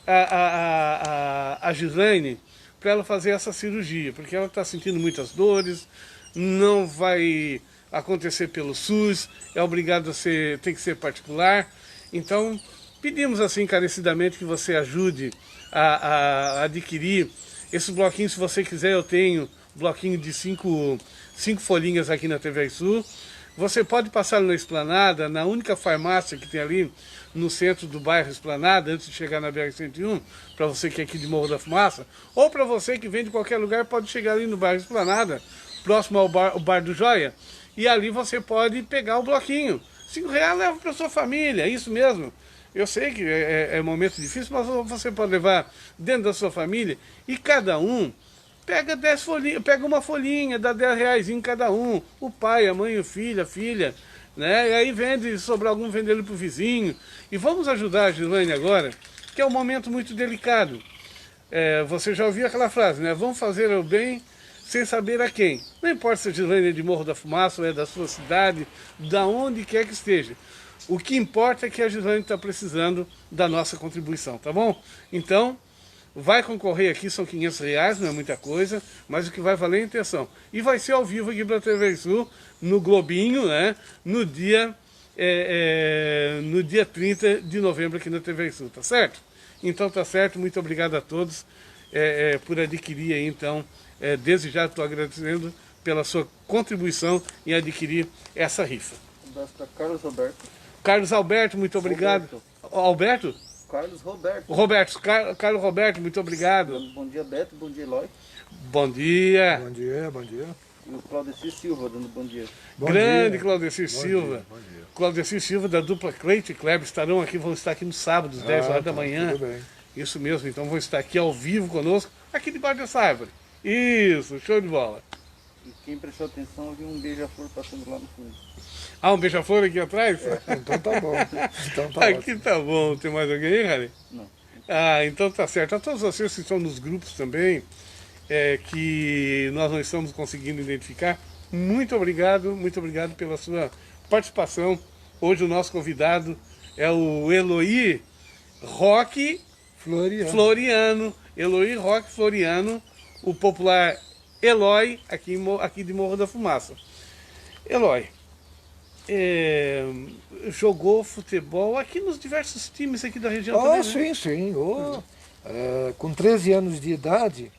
a Gislaine, para ela fazer essa cirurgia, porque ela está sentindo muitas dores, não vai acontecer pelo SUS, é obrigado tem que ser particular. Então pedimos assim encarecidamente que você ajude a adquirir esses bloquinhos. Se você quiser, eu tenho bloquinho de 5 folhinhas aqui na TV Sul. Você pode passar na Esplanada, na única farmácia que tem ali no centro do bairro Esplanada, antes de chegar na BR-101, para você que é aqui de Morro da Fumaça, ou para você que vem de qualquer lugar, pode chegar ali no bairro Esplanada, próximo ao bar do Joia, e ali você pode pegar o bloquinho. R$5 leva para sua família, isso mesmo. Eu sei que é um momento difícil, mas você pode levar dentro da sua família e cada um pega 10 folhinhas, pega uma folhinha, dá R$10 em cada um, o pai, a mãe, o filho, a filha, né? E aí vende, se sobrar algum, vende ele para o vizinho. E vamos ajudar a Gislaine agora, que é um momento muito delicado. Você já ouviu aquela frase, né? Vamos fazer o bem sem saber a quem. Não importa se a Gislaine é de Morro da Fumaça ou é da sua cidade, da onde quer que esteja. O que importa é que a Gislaine está precisando da nossa contribuição, tá bom? Então, vai concorrer aqui, são R$500, não é muita coisa, mas o que vai valer é a intenção. E vai ser ao vivo aqui para a TV Sul, no Globinho, né? No dia 30 de novembro aqui na TV Sul, tá certo? Então tá certo, muito obrigado a todos por adquirir aí, então, desde já estou agradecendo pela sua contribuição em adquirir essa rifa. Um abraço para Carlos Roberto. Carlos Alberto, muito obrigado. Alberto? Carlos Roberto. Carlos Roberto, muito obrigado. Bom dia, Beto. Bom dia, Eloy. Bom dia. Bom dia, bom dia. E o Claudecir Silva dando bom dia. Grande Claudecir Silva. Bom dia. Claudecir Silva da dupla Cleite e Kleber vão estar aqui no sábado, às 10 horas da manhã. Tudo bem. Isso mesmo, então vão estar aqui ao vivo conosco, aqui debaixo dessa árvore. Isso, show de bola. E quem prestou atenção viu um beija-flor passando lá no fundo. Ah, um beija-flor aqui atrás? Então tá bom. Então tá aqui ótimo. Tá bom. Tem mais alguém aí, Harry? Não. Ah, então tá certo. A todos vocês que estão nos grupos também, que nós não estamos conseguindo identificar, muito obrigado pela sua participação. Hoje o nosso convidado é o Eloy Roque Floriano. Eloy Roque Floriano, o popular Eloy, aqui de Morro da Fumaça. Eloy, jogou futebol aqui nos diversos times aqui da região também, né? Sim. Com 13 anos de idade,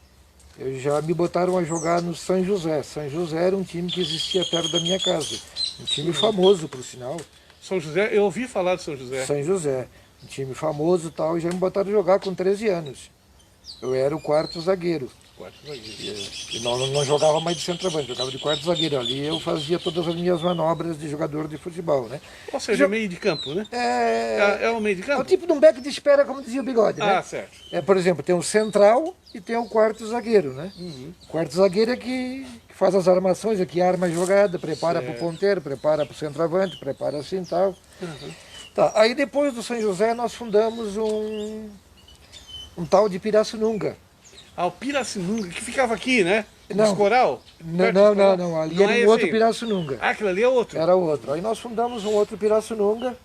já me botaram a jogar no São José. São José era um time que existia perto da minha casa. Um time famoso, por sinal. São José, eu ouvi falar de São José. São José, um time famoso e tal, e já me botaram a jogar com 13 anos. Eu era o quarto zagueiro. E não jogava mais de centroavante, jogava de quarto zagueiro. Ali eu fazia todas as minhas manobras de jogador de futebol, né? Ou seja, meio de campo, né? É o meio de campo? É o tipo de um beco de espera, como dizia o Bigode, né? Ah, certo. Por exemplo, tem o central e tem o quarto zagueiro, né? Uhum. O quarto zagueiro é que faz as armações, é que arma a jogada, prepara para o ponteiro, prepara para o centroavante, prepara assim e tal. Uhum. Tá, aí depois do São José nós fundamos um tal de Pirassununga. Ah, o Pirassununga, que ficava aqui, né? Não. Nos Coral? Não. Ali Não era um outro Pirassununga. Ah, aquilo ali é outro? Era outro. Aí nós fundamos um outro Pirassununga.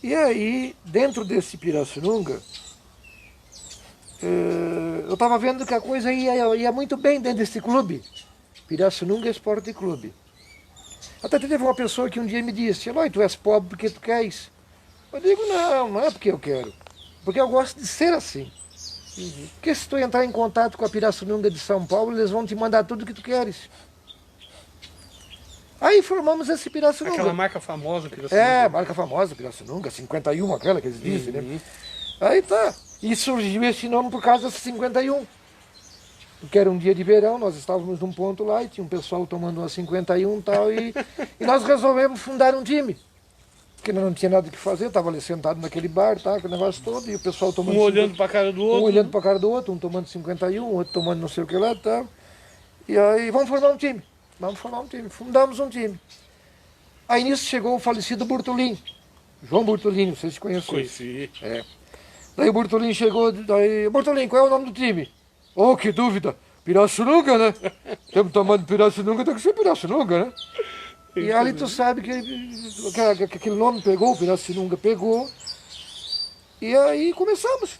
E aí, dentro desse Pirassununga, eu estava vendo que a coisa ia muito bem dentro desse clube. Pirassununga Esporte Clube. Até teve uma pessoa que um dia me disse: Eloy, tu és pobre porque tu queres. Eu digo: não é porque eu quero. Porque eu gosto de ser assim. Porque se tu entrar em contato com a Pirassununga de São Paulo, eles vão te mandar tudo que tu queres. Aí formamos esse Pirassununga. Aquela marca famosa Pirassununga. É, marca famosa Pirassununga, 51, aquela que eles dizem, né? Aí tá. E surgiu esse nome por causa desse 51. Porque era um dia de verão, nós estávamos num ponto lá e tinha um pessoal tomando uma 51 e tal, e nós resolvemos fundar um time. Porque não tinha nada que fazer, estava ali sentado naquele bar, tá, com o negócio todo, e o pessoal tomando... Um olhando para a cara do outro. Um olhando para a cara do outro, um tomando 51, outro tomando não sei o que lá, tá. E aí, vamos formar um time. Fundamos um time. Aí nisso chegou o falecido Burtolin. João Burtolin, vocês conhecem? Conheci. É. Daí o Burtolin chegou, Burtolin, qual é o nome do time? Oh, que dúvida, Pirassununga, né? Estamos tomando Pirassununga, tem que ser Pirassununga, né? E ali tu sabe que aquele nome pegou, o Pirassununga pegou. E aí começamos.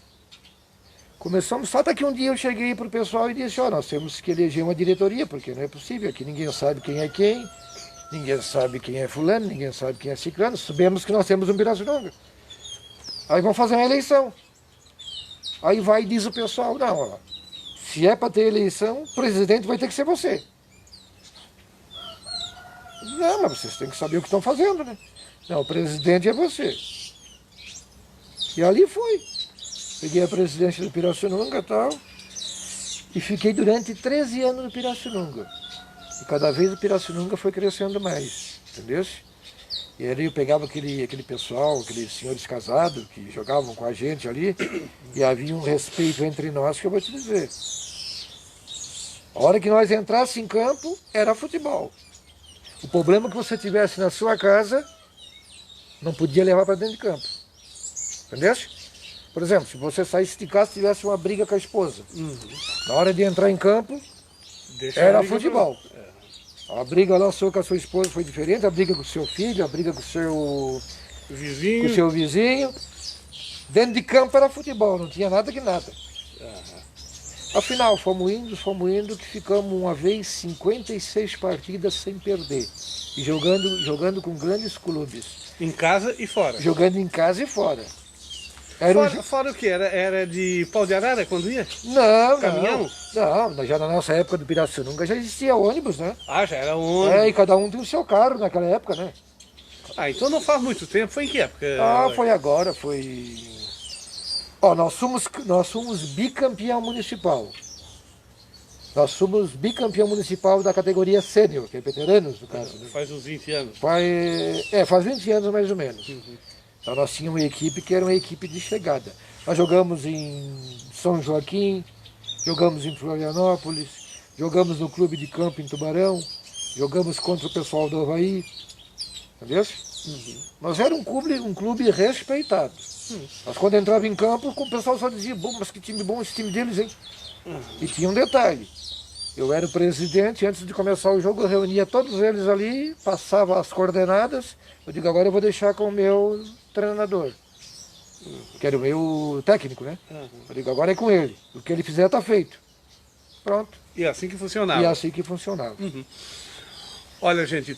Só até que um dia eu cheguei para o pessoal e disse: ó, nós temos que eleger uma diretoria, porque não é possível, aqui ninguém sabe quem é quem, ninguém sabe quem é fulano, ninguém sabe quem é ciclano, sabemos que nós temos um Pirassununga. Aí vamos fazer uma eleição. Aí vai e diz o pessoal: não, ó, se é para ter eleição, o presidente vai ter que ser você. Não, mas vocês têm que saber o que estão fazendo, né? Não, o presidente é você. E ali foi. Peguei a presidência do Pirassununga e tal, e fiquei durante 13 anos no Pirassununga. E cada vez o Pirassununga foi crescendo mais, entendeu? E ali eu pegava aquele pessoal, aqueles senhores casados que jogavam com a gente ali, e havia um respeito entre nós que eu vou te dizer. A hora que nós entrássemos em campo, era futebol. O problema que você tivesse na sua casa, não podia levar para dentro de campo. Entendeu? Por exemplo, se você saísse de casa e tivesse uma briga com a esposa, na hora de entrar em campo, era futebol. A briga lá sua com a sua esposa foi diferente, a briga com o seu filho, a briga com o seu vizinho. Dentro de campo era futebol, não tinha nada que nada. Afinal, fomos indo, que ficamos uma vez 56 partidas sem perder. E jogando com grandes clubes. Em casa e fora? Jogando em casa e fora. Fora o que? Era de pau de arara quando ia? Não, caminhão? Não, já na nossa época do Pirassununga já existia ônibus, né? Ah, já era ônibus. É, e cada um tem o seu carro naquela época, né? Ah, então não faz muito tempo. Foi em que época? Ah, foi agora, foi... Ó, nós somos bicampeão municipal. Nós somos bicampeão municipal da categoria sênior, que é veteranos, no caso. Né? Faz uns 20 anos. Faz 20 anos mais ou menos. Então nós tínhamos uma equipe que era uma equipe de chegada. Nós jogamos em São Joaquim, jogamos em Florianópolis, jogamos no clube de campo em Tubarão, jogamos contra o pessoal do Avaí. Entendeu? Nós era um clube respeitado. Mas quando entrava em campo, o pessoal só dizia: bom, mas que time bom esse time deles, hein? E tinha um detalhe. Eu era o presidente, antes de começar o jogo, eu reunia todos eles ali, passava as coordenadas. Eu digo: agora eu vou deixar com o meu treinador, que era o meu técnico, né? Eu digo: agora é com ele. O que ele fizer está feito. Pronto. E é assim que funcionava. Olha, gente,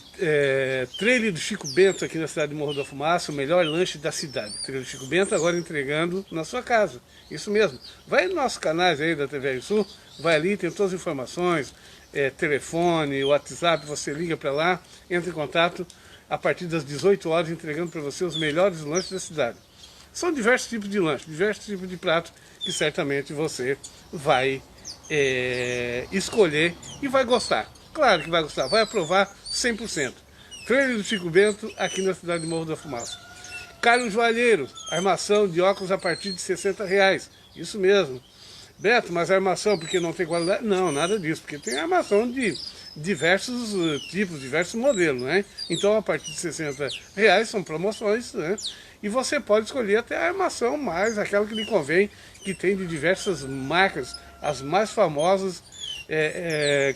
trailer do Chico Bento aqui na cidade de Morro da Fumaça, o melhor lanche da cidade. Trailer do Chico Bento agora entregando na sua casa. Isso mesmo. Vai nos nossos canais aí da TV Sul, vai ali, tem todas as informações, telefone, WhatsApp, você liga para lá, entra em contato a partir das 18 horas, entregando para você os melhores lanches da cidade. São diversos tipos de lanche, diversos tipos de prato que certamente você vai escolher e vai gostar. Claro que vai gostar, vai aprovar 100%. Trailer do Chico Bento aqui na cidade de Morro da Fumaça. Carlos Joalheiro, armação de óculos a partir de R$60. Isso mesmo. Beto, mas armação porque não tem qualidade? Não, nada disso, porque tem armação de diversos tipos, diversos modelos, né? Então a partir de R$60 são promoções, né? E você pode escolher até a armação mais aquela que lhe convém, que tem de diversas marcas as mais famosas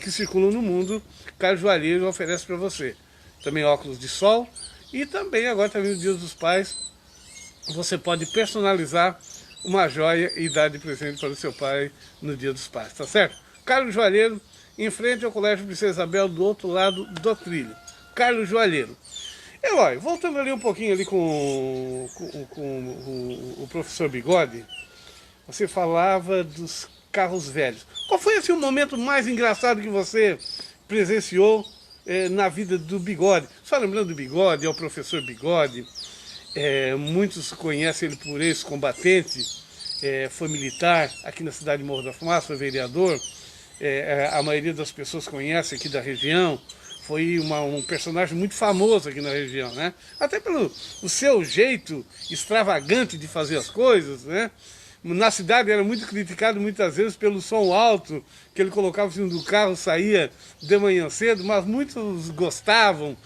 que circulam no mundo, Carlos Joalheiro oferece para você. Também óculos de sol e também agora também no Dia dos Pais você pode personalizar uma joia e dar de presente para o seu pai no Dia dos Pais, tá certo? Carlos Joalheiro, em frente ao Colégio Princesa Isabel, do outro lado do trilho. Carlos Joalheiro. Eloy, voltando ali um pouquinho ali com o professor Bigode, você falava dos carros velhos. Qual foi assim, o momento mais engraçado que você presenciou na vida do Bigode? Só lembrando do Bigode, é o professor Bigode. Muitos conhecem ele por ex-combatente, foi militar aqui na cidade de Morro da Fumaça, foi vereador. A maioria das pessoas conhece aqui da região. Foi um personagem muito famoso aqui na região, né? Até pelo o seu jeito extravagante de fazer as coisas, né? Na cidade era muito criticado muitas vezes pelo som alto que ele colocava assim, do carro, saía de manhã cedo, mas muitos gostavam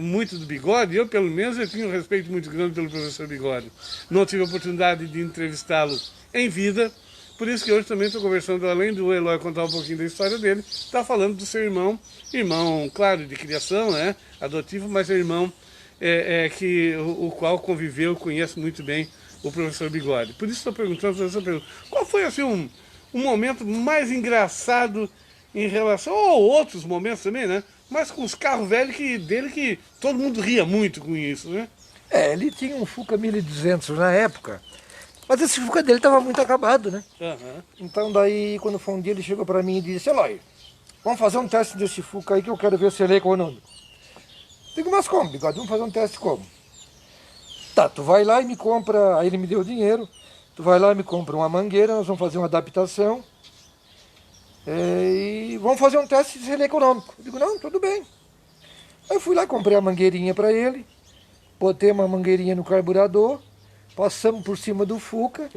muito do Bigode. Eu, pelo menos, eu tinha um respeito muito grande pelo professor Bigode. Não tive a oportunidade de entrevistá-lo em vida, por isso que hoje também estou conversando, além do Eloy contar um pouquinho da história dele, está falando do seu irmão, claro, de criação, né, adotivo, mas é irmão o qual conviveu, conhece muito bem o professor Bigode. Por isso estou perguntando essa pergunta. Qual foi assim um momento mais engraçado em relação, ou outros momentos também, né, mas com os carros velhos dele que todo mundo ria muito com isso, né? Ele tinha um Fuca 1200 na época. Mas esse Fuca dele estava muito acabado, né? Uhum. Então daí, quando foi um dia, ele chegou para mim e disse: Eloy, vamos fazer um teste desse Fuca aí que eu quero ver se ele é econômico. Digo, mas como, Bigode? Vamos fazer um teste como? Tá, tu vai lá e me compra... Aí ele me deu o dinheiro. Tu vai lá e me compra uma mangueira, nós vamos fazer uma adaptação. E vamos fazer um teste se ele é econômico. Eu digo, não, tudo bem. Aí eu fui lá e comprei a mangueirinha para ele. Botei uma mangueirinha no carburador. Passamos por cima do Fuca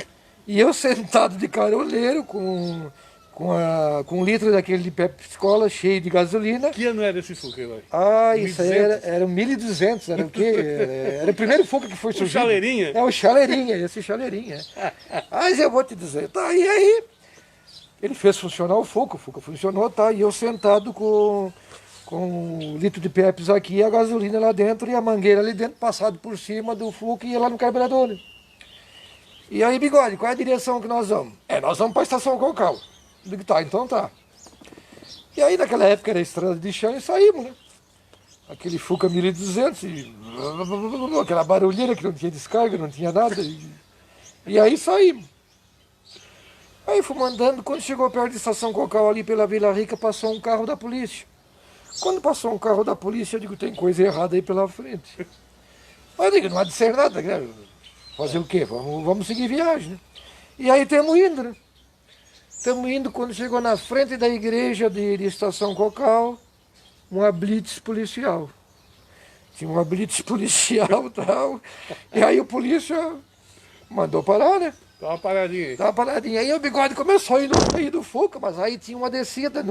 e eu sentado de caroleiro com 1 litro daquele de Pepsi Cola cheio de gasolina. Que ano era esse Fuca, Eloy? Isso aí era 1200, era o quê? Era o primeiro Fuca que foi surgido. O chaleirinha? O chaleirinha, esse chaleirinha. Mas eu vou te dizer, tá, e aí ele fez funcionar o Fuca funcionou, tá, e eu sentado com 1 litro de Pepsi aqui, e a gasolina lá dentro e a mangueira ali dentro, passado por cima do Fuca e ia lá no carburador. E aí, Bigode, qual é a direção que nós vamos? Nós vamos para a estação Cocal. Eu digo, tá, então tá. E aí, naquela época era estrada de chão e saímos, né? Aquele Fuca 1200, aquela barulheira que não tinha descarga, não tinha nada. E aí saímos. Aí fomos andando, quando chegou perto da estação Cocal ali pela Vila Rica, passou um carro da polícia. Quando passou um carro da polícia, eu digo, tem coisa errada aí pela frente. Aí eu digo, não há de ser nada, né? Fazer o quê? Vamos seguir viagem, né? E aí estamos indo, né? Estamos indo, quando chegou na frente da igreja de Estação Cocal, uma blitz policial. Tinha uma blitz policial e tal, e aí o polícia mandou parar, né? Tava paradinha aí. Tava paradinha. Aí o Bigode começou a ir no meio do Fuca, mas aí tinha uma descida,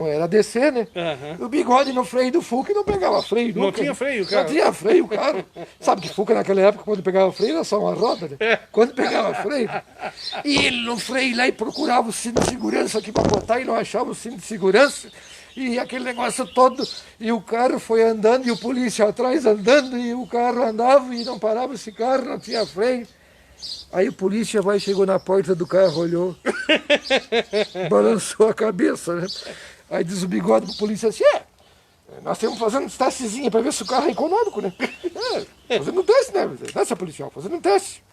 era descer, né? Uhum. O Bigode no freio do Fuca e não pegava freio. Não nunca, tinha freio, cara? Não tinha freio, cara. Sabe que Fuca naquela época, quando pegava freio, era só uma roda, né? Quando pegava freio. E ele no freio lá e procurava o cinto de segurança aqui para botar e não achava o cinto de segurança. E aquele negócio todo, e o carro foi andando, e o polícia atrás andando, e o carro andava e não parava esse carro, não tinha freio. Aí o polícia chegou na porta do carro, olhou, balançou a cabeça, né? Aí diz o Bigode pro polícia assim, nós estamos fazendo um testezinho para ver se o carro é econômico, né? Fazendo um teste, né? Nossa, policial, fazendo um teste.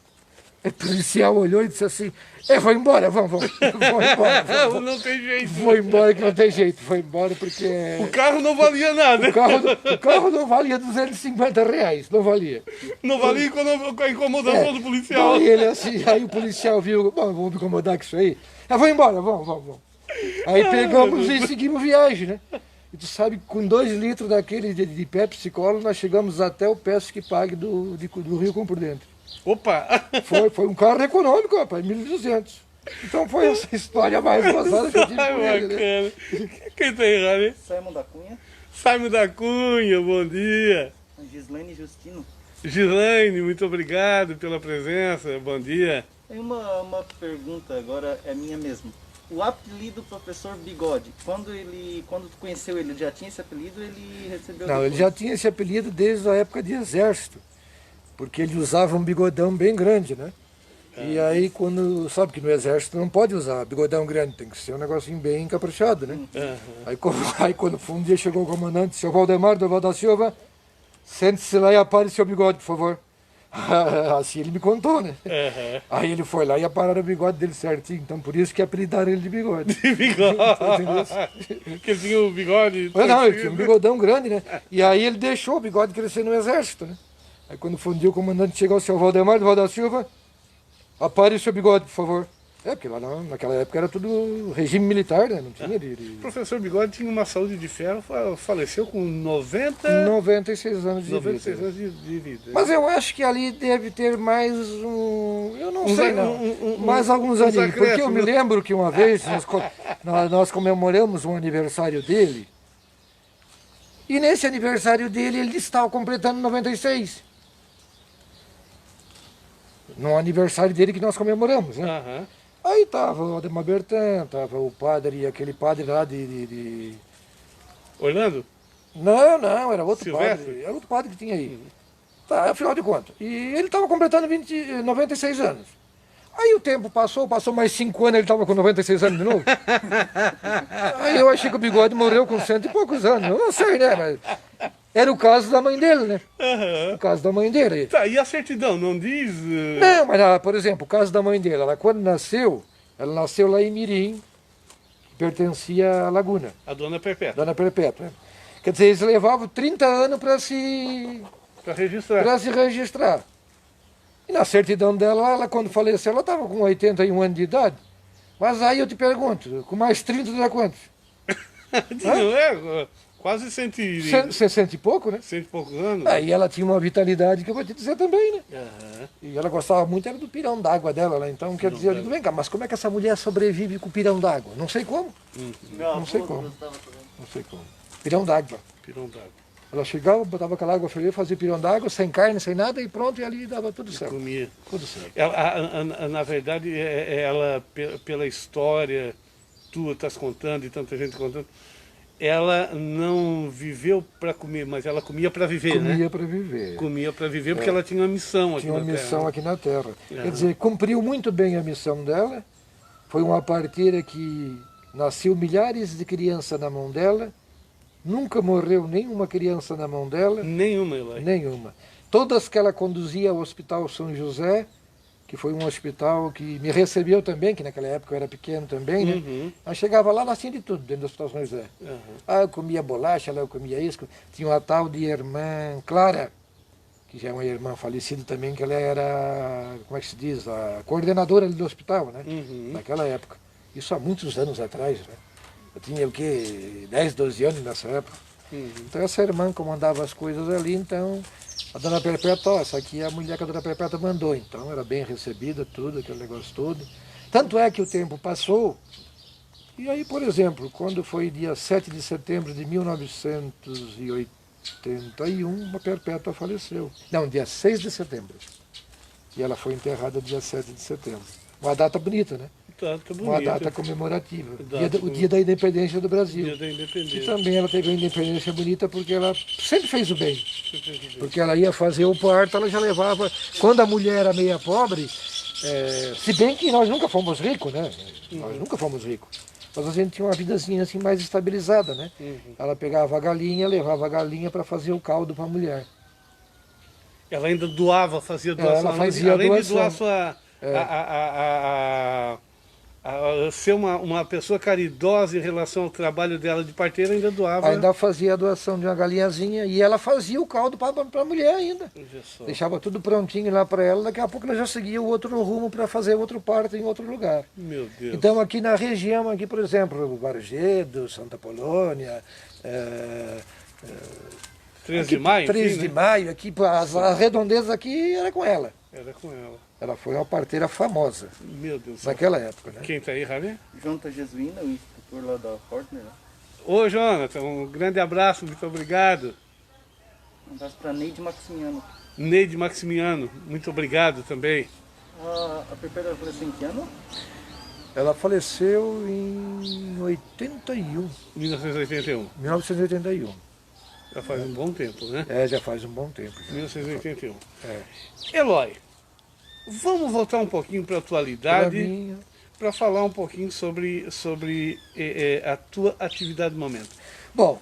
O policial olhou e disse assim, vou embora, vamos. Vou embora. Não tem jeito. Vou embora que não tem jeito, vou embora porque... O carro não valia nada. O carro não valia R$250, não valia. Não valia a incomodação do policial. Aí o policial viu, bom, vamos incomodar com isso aí. Vou embora, vamos. Aí pegamos e seguimos viagem, né? E tu sabe que com 2 litros daquele de Pepsi Cola, nós chegamos até o Pesque Pague do Rio Comum por dentro. Opa! Foi um carro econômico, rapaz, 1200. Então foi essa história mais gozada que eu tive com ele, né? Quem tá errado, hein? Simon da Cunha. Simon da Cunha, bom dia. Gislaine Justino. Gislaine, muito obrigado pela presença, bom dia. Tem uma pergunta agora, é minha mesmo. O apelido Professor Bigode, quando tu conheceu ele, já tinha esse apelido, ele recebeu? Não, depois? ele já tinha esse apelido desde a época de exército, porque ele usava um bigodão bem grande, né? E aí sabe que no exército não pode usar bigodão grande, tem que ser um negocinho bem encaprichado, né? Aí quando um dia chegou o comandante, seu Valdemar Durval da Silva, sente-se lá e apare seu bigode, por favor. Assim ele me contou, né? Aí ele foi lá e apararam o bigode dele certinho, então por isso que apelidaram ele de bigode. De bigode. Porque ele tinha o bigode. Não, ele tinha um bigodão grande, né? E aí ele deixou o bigode crescer no exército, né? Aí quando foi um dia o comandante chegou, o seu Valdemar Durval da Silva, apare o seu bigode, por favor. Porque lá naquela época era tudo regime militar, né? Não tinha O professor Bigode tinha uma saúde de ferro, faleceu com 96 anos de 96 vida. anos de vida. Mas eu acho que ali deve ter mais eu não sei não, mais alguns aninhos. Porque eu me lembro que uma vez nós comemoramos um aniversário dele, e nesse aniversário dele ele estava completando 96. No aniversário dele que nós comemoramos, né? Aí tava o Ademar Bertan, tava o padre, aquele padre lá de... Orlando? Não, era outro Silvestre? padre. Era outro padre que tinha aí. Tá, afinal de contas. E ele estava completando 96 anos. Aí o tempo passou mais 5 anos, ele estava com 96 anos de novo. Aí eu achei que o Bigode morreu com 100 e poucos anos. Eu não sei, né? Mas era o caso da mãe dele, né? O caso da mãe dele. Tá, e a certidão, não diz? Não, mas por exemplo, o caso da mãe dele, ela quando nasceu, ela nasceu lá em Mirim, que pertencia à Laguna. A Dona Perpétua. Dona Perpétua. Né? Quer dizer, eles levavam 30 anos para se registrar. E na certidão dela, ela quando faleceu, ela estava com 81 anos de idade. Mas aí eu te pergunto, com mais 30 dá quantos? Não é? Quase 60 e pouco, né? 100 e poucos anos. Aí ela tinha uma vitalidade que eu vou te dizer também, né? E ela gostava muito era do pirão d'água dela, né? Então, quer dizer, eu digo, vem cá, mas como é que essa mulher sobrevive com o pirão d'água? Não sei como. Não sei como. Não sei como. Pirão d'água. Pirão d'água. Ela chegava, botava aquela água fria, fazia pirão d'água, sem carne, sem nada, e pronto, e ali dava tudo certo. Comia. Tudo certo. Na verdade, ela, pela história, tu estás contando e tanta gente contando, ela não viveu para comer, mas ela comia para viver, né? Comia para viver. Comia para viver porque ela tinha uma missão aqui na Terra. Tinha uma missão aqui na Terra. Quer dizer, cumpriu muito bem a missão dela. Foi uma parteira que nasceu milhares de crianças na mão dela. Nunca morreu nenhuma criança na mão dela. Nenhuma, Eli. Nenhuma. Todas que ela conduzia ao Hospital São José, que foi um hospital que me recebeu também, que naquela época eu era pequeno também, né? Ela chegava lá, ela tinha de tudo dentro do Hospital São José. Eu comia bolacha, eu comia isso. Tinha uma tal de irmã Clara, que já é uma irmã falecida também, que ela era, como é que se diz, a coordenadora ali do hospital, né? Naquela época. Isso há muitos anos atrás, né? Eu tinha o quê? 10, 12 anos nessa época. Então essa irmã comandava as coisas ali, então a Dona Perpétua, essa aqui é a mulher que a Dona Perpétua mandou, então era bem recebida, tudo, aquele negócio todo. Tanto é que o tempo passou, e aí, por exemplo, quando foi dia 7 de setembro de 1981, a Perpétua faleceu. Não, dia 6 de setembro. E ela foi enterrada dia 7 de setembro. Uma data bonita, né? Uma data comemorativa. O dia da independência do Brasil. Dia da independência. E também ela teve uma independência bonita porque ela sempre fez o bem. Porque ela ia fazer o parto, ela já levava... Quando a mulher era meia pobre, se bem que nós nunca fomos ricos, né? Nós nunca fomos ricos. Mas a gente tinha uma vidazinha assim mais estabilizada, né? Ela pegava a galinha, levava a galinha para fazer o caldo para a mulher. Ela ainda doava, fazia doação. Ela fazia além doação. De doar sua... ser uma pessoa caridosa em relação ao trabalho dela de parteira, ainda doava. Ainda fazia a doação de uma galinhazinha e ela fazia o caldo para a mulher ainda. Deixava tudo prontinho lá para ela, daqui a pouco ela já seguia o outro rumo para fazer outro parto em outro lugar. Meu Deus. Então aqui na região, aqui por exemplo, Vargedo, Santa Polônia, 13 de maio? 13 de maio, aqui, as redondezas aqui era com ela. Era com ela. Ela foi uma parteira famosa. Meu Deus. Naquela época, né? Quem está aí, Javier? Jonathan Jesuína, o instrutor lá da Fortner. Né? Ô, Jonathan, um grande abraço, muito obrigado. Um abraço para Neide Maximiano. Neide Maximiano, muito obrigado também. A Perpétua faleceu em que ano? Ela faleceu em 81. 1981. 1981. Já faz um bom tempo, né? Já faz um bom tempo. Já. 1981. Eloy, vamos voltar um pouquinho para a atualidade, para falar um pouquinho sobre a tua atividade no momento. Bom,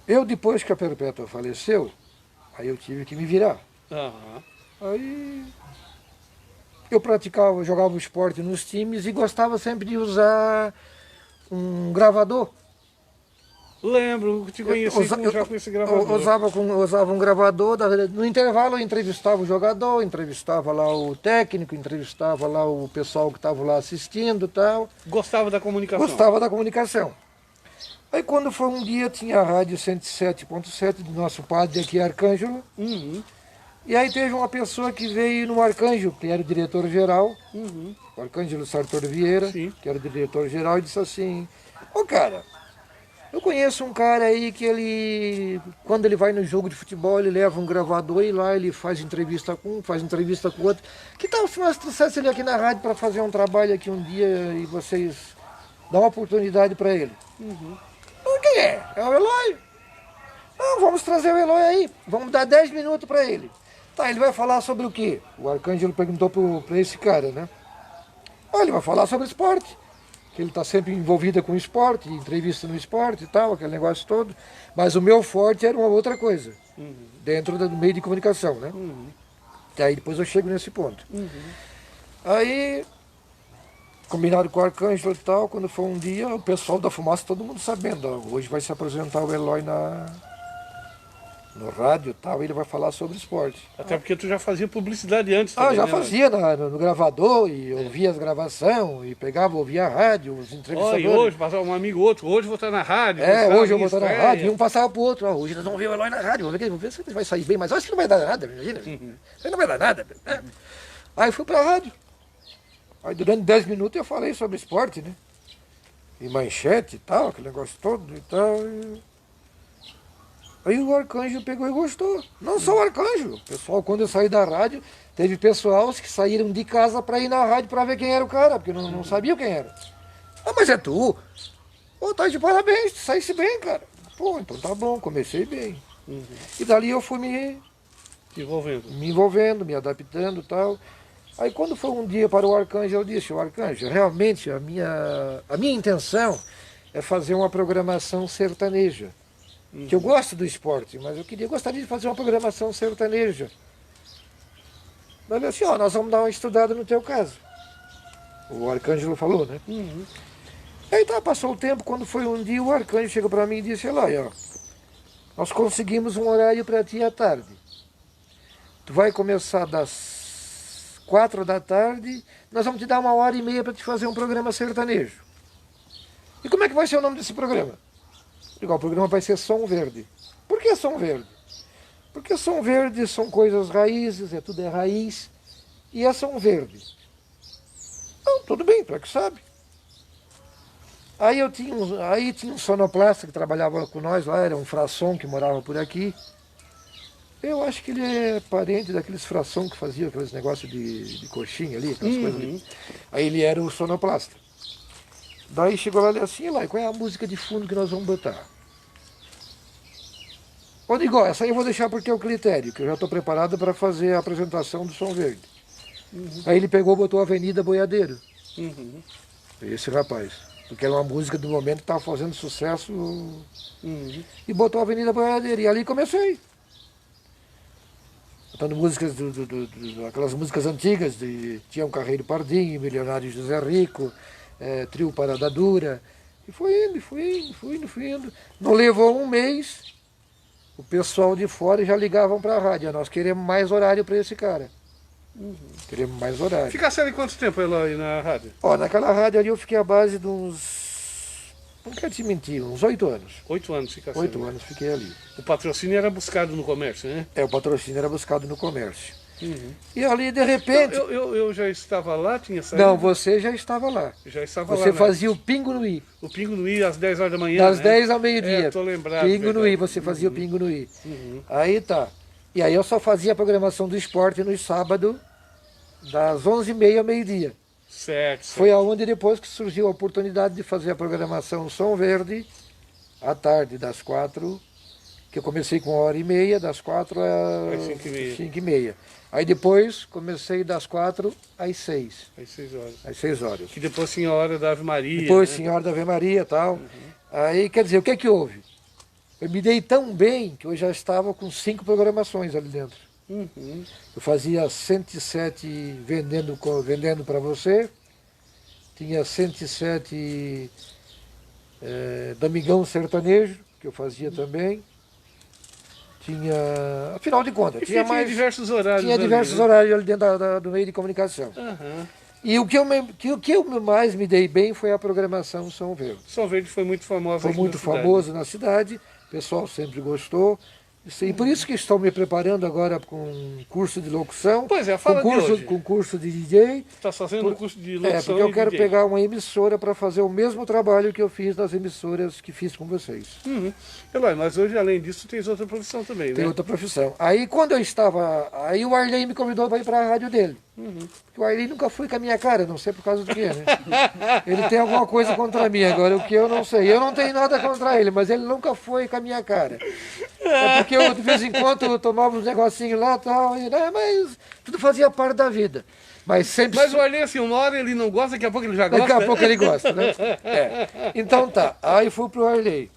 eu depois que a Perpétua faleceu, aí eu tive que me virar. Aí eu jogava o esporte nos times e gostava sempre de usar um gravador. Lembro, te conheci já com esse gravador. Usava um gravador, no intervalo eu entrevistava o jogador, entrevistava lá o técnico, entrevistava lá o pessoal que estava lá assistindo e tal. Gostava da comunicação? Gostava da comunicação. Aí quando foi um dia, tinha a rádio 107.7 do nosso padre aqui, Arcângelo. E aí teve uma pessoa que veio no Arcângelo, que era o diretor-geral, o Arcângelo Sartor Vieira, que era o diretor-geral, e disse assim: ô cara, eu conheço um cara aí que ele, quando ele vai no jogo de futebol, ele leva um gravador e lá ele faz entrevista com um, faz entrevista com o outro. Que tal se nós trouxéssemos ele aqui na rádio para fazer um trabalho aqui um dia e vocês dão uma oportunidade para ele? Quem é? É o Eloy. Não, vamos trazer o Eloy aí, vamos dar 10 minutos para ele. Tá, ele vai falar sobre o quê? O Arcângelo perguntou para esse cara, né? Ele vai falar sobre esporte. Que ele está sempre envolvido com esporte, entrevista no esporte e tal, aquele negócio todo. Mas o meu forte era uma outra coisa, dentro do meio de comunicação, né? E aí depois eu chego nesse ponto. Aí, combinado com o Arcângelo e tal, quando foi um dia, o pessoal da fumaça, todo mundo sabendo, ó, hoje vai se apresentar o Eloy no rádio e tal, e ele vai falar sobre esporte. Até porque tu já fazia publicidade antes também, já né? fazia no gravador, e ouvia as gravações, e pegava, ouvia a rádio, os entrevistadores. E hoje, passava um amigo outro, hoje vou estar na rádio. Hoje eu vou estar na rádio, e um passava pro outro, hoje nós vamos ver o Eloy na rádio, vamos ver se ele vai sair bem, mas acho que não vai dar nada, imagina, isso não vai dar nada. Aí fui pra rádio, aí durante 10 minutos eu falei sobre esporte, né, e manchete e tal, aquele negócio todo e tal, Aí o Arcângelo pegou e gostou. Não só o Arcângelo. O pessoal, quando eu saí da rádio, teve pessoal que saíram de casa para ir na rádio para ver quem era o cara, porque não sabiam quem era. Mas é tu. Tá de parabéns, tu saísse bem, cara. Então tá bom, comecei bem. E dali eu fui me envolvendo, me adaptando e tal. Aí quando foi um dia para o Arcângelo, eu disse: o Arcângelo, realmente a minha intenção é fazer uma programação sertaneja. Que eu gosto do esporte, mas eu gostaria de fazer uma programação sertaneja. Mas assim, nós vamos dar uma estudada no teu caso. O Arcângelo falou, né? Aí passou o tempo, quando foi um dia, o Arcângelo chegou para mim e disse: Eloy, nós conseguimos um horário para ti à tarde. Tu vai começar das 4 da tarde, nós vamos te dar 1h30 para te fazer um programa sertanejo. E como é que vai ser o nome desse programa? O programa vai ser Som Verde. Por que Som Verde? Porque Som Verde são coisas raízes, tudo é raiz, e é Som Verde. Então, tudo bem, tu é que sabe. Aí tinha um sonoplasta que trabalhava com nós lá, era um frasson que morava por aqui. Eu acho que ele é parente daqueles frasson que faziam aqueles negócios de coxinha ali, aquelas coisas ali. Aí ele era o sonoplasta. Daí chegou lá e assim: Eloy, qual é a música de fundo que nós vamos botar? Essa aí eu vou deixar por teu critério, que eu já estou preparado para fazer a apresentação do Som Verde. Aí ele pegou e botou Avenida Boiadeiro. Esse rapaz. Porque era uma música do momento que estava fazendo sucesso. E botou Avenida Boiadeiro. E ali comecei. Botando músicas, aquelas músicas antigas, de Tião Carreiro Pardinho, Milionário José Rico, Trio Parada Dura, e foi indo. Não levou um mês, o pessoal de fora já ligavam para a rádio: nós queremos mais horário para esse cara. Queremos mais horário. Ficasse ali quanto tempo, Eloy, na rádio? Naquela rádio ali eu fiquei à base de uns, não quero te mentir, uns 8 anos. 8 anos ficasse 8 anos fiquei ali. O patrocínio era buscado no comércio, né? O patrocínio era buscado no comércio. E ali, de repente... Eu já estava lá, tinha saído? Não, você já estava lá. Já estava lá. Você fazia o Pingo no I. O Pingo no I às 10 horas da manhã, Das 10 ao meio-dia. Estou lembrado. Pingo no I, você fazia o Pingo no I. Aí tá. E aí eu só fazia a programação do esporte no sábado das 11h30 ao meio-dia. Certo. Foi aonde depois que surgiu a oportunidade de fazer a programação Som Verde, à tarde, das 4, que eu comecei com 1h30, das 4 às 5h30. Aí depois comecei das 4 às 6. Às 6 horas. Às 6 horas. Que depois tinha a hora da Ave Maria. Depois né? tinha a hora da Ave Maria e tal. Aí, quer dizer, o que é que houve? Eu me dei tão bem que eu já estava com 5 programações ali dentro. Eu fazia 107 vendendo para você, tinha 107 Domingão Sertanejo, que eu fazia também. Tinha, afinal de contas, tinha diversos horários. Tinha diversos horários ali dentro do meio de comunicação. E o que eu mais me dei bem foi a programação Som Verde. Som Verde foi muito famosa. Foi muito famoso na cidade, o pessoal sempre gostou. E por isso que estou me preparando agora com curso de locução. Pois é, fala com curso de DJ. Está fazendo um curso de locução. Porque eu quero pegar uma emissora para fazer o mesmo trabalho que eu fiz nas emissoras que fiz com vocês. Eloy, mas hoje, além disso, tens outra profissão também, né? Tem outra profissão. Aí quando eu estava... Aí o Arley me convidou para ir para a rádio dele. Porque o Arley nunca foi com a minha cara, não sei por causa do que, né? Ele tem alguma coisa contra mim agora, o que eu não sei. Eu não tenho nada contra ele, mas ele nunca foi com a minha cara. É porque eu, de vez em quando, eu tomava uns negocinhos lá e tal, mas tudo fazia parte da vida. Mas o Arley, assim, uma hora ele não gosta, daqui a pouco ele já gosta. Daqui a pouco ele gosta, né? Então tá, aí fui pro Arley.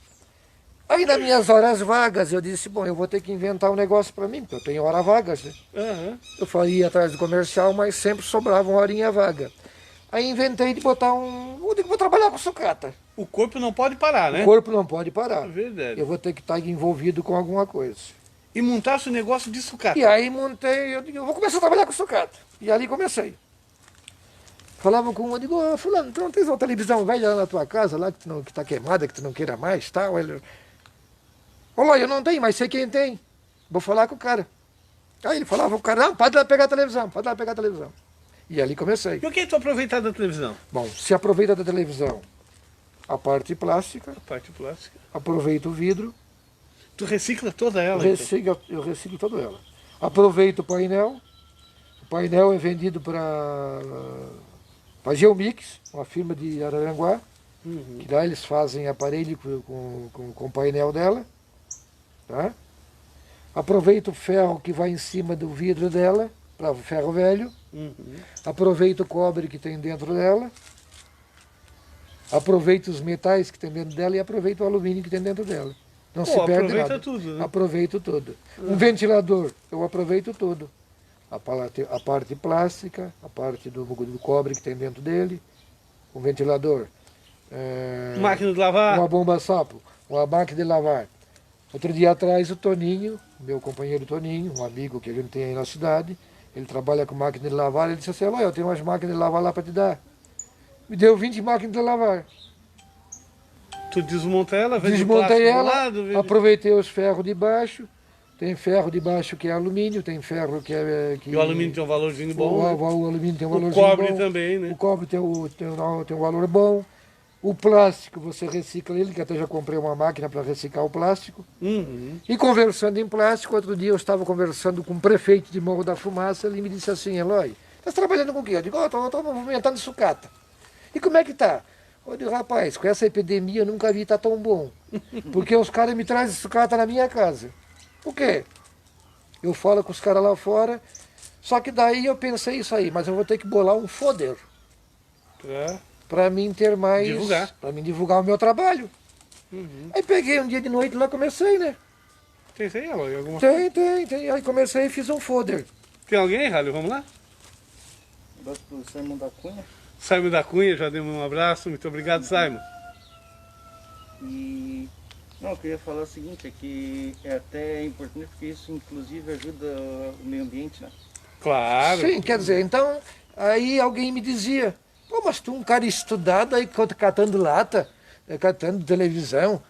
Aí nas minhas horas vagas eu disse, bom, eu vou ter que inventar um negócio para mim, porque eu tenho horas vagas, né? Eu ia atrás do comercial, mas sempre sobrava uma horinha vaga. Aí inventei de botar vou trabalhar com sucata. O corpo não pode parar, né? O corpo não pode parar. É verdade. Eu vou ter que estar envolvido com alguma coisa. E montasse o negócio de sucata. E aí montei, eu digo, eu vou começar a trabalhar com sucata. E ali comecei. Falava com um, eu digo, oh, fulano, tu não tens uma televisão velha lá na tua casa, lá que está queimada, que tu não queira mais, tal? Ele, olá, eu não tenho, mas sei quem tem. Vou falar com o cara. Aí ele falava com o cara, não, pode lá pegar a televisão, pode lá pegar a televisão. E ali comecei. E o que é tu aproveitar da televisão? Bom, se aproveita da televisão a parte plástica. A parte plástica. Aproveito o vidro. Tu recicla toda ela? Eu reciclo toda ela. Aproveito o painel. O painel é vendido para Geomix, uma firma de Araranguá. Que lá eles fazem aparelho com o painel dela. Tá? Aproveito o ferro que vai em cima do vidro dela, para ferro velho. Aproveito o cobre que tem dentro dela. Aproveito os metais que tem dentro dela e aproveito o alumínio que tem dentro dela. Não se perde nada. Tudo, né? Aproveito tudo. Um ventilador, eu aproveito tudo. A parte plástica, a parte do cobre que tem dentro dele, um ventilador. Máquina de lavar. Uma bomba sapo, uma máquina de lavar. Outro dia atrás o Toninho, meu companheiro Toninho, um amigo que a gente tem aí na cidade, ele trabalha com máquina de lavar, ele disse assim, olha, eu tenho umas máquinas de lavar lá para te dar. Me deu 20 máquinas de lavar. Tu desmonta ela, vende Desmontei ela, lado, aproveitei os ferros de baixo. Tem ferro de baixo que é alumínio, tem ferro que é... E o alumínio tem um valorzinho bom. O alumínio tem um valorzinho bom. O cobre bom. também, né? O cobre tem um valor bom. O plástico você recicla ele, que até já comprei uma máquina para reciclar o plástico. E conversando em plástico, outro dia eu estava conversando com o prefeito de Morro da Fumaça, ele me disse assim, Eloy, estás trabalhando com o quê? Eu digo, estou movimentando sucata. E como é que tá? Eu digo, rapaz, com essa epidemia eu nunca vi tá tão bom. Porque os caras me trazem sucata na minha casa. Por quê? Eu falo com os caras lá fora, só que daí eu pensei isso aí, mas eu vou ter que bolar um foder. Para mim ter mais... Para mim divulgar o meu trabalho. Aí peguei um dia de noite lá, comecei, né? Tem isso aí, Eloy? Alguma... Tem. Aí comecei e fiz um foder. Tem alguém, Rálio? Vamos lá? Abraço pro Simon da Cunha. Simon da Cunha, já demos um abraço. Muito obrigado, Simon. E... Não, eu queria falar o seguinte, é que é até importante porque isso inclusive ajuda o meio ambiente, né? Claro. Sim, quer dizer, então, aí alguém me dizia, pô, mas tu um cara estudado aí catando lata, catando televisão.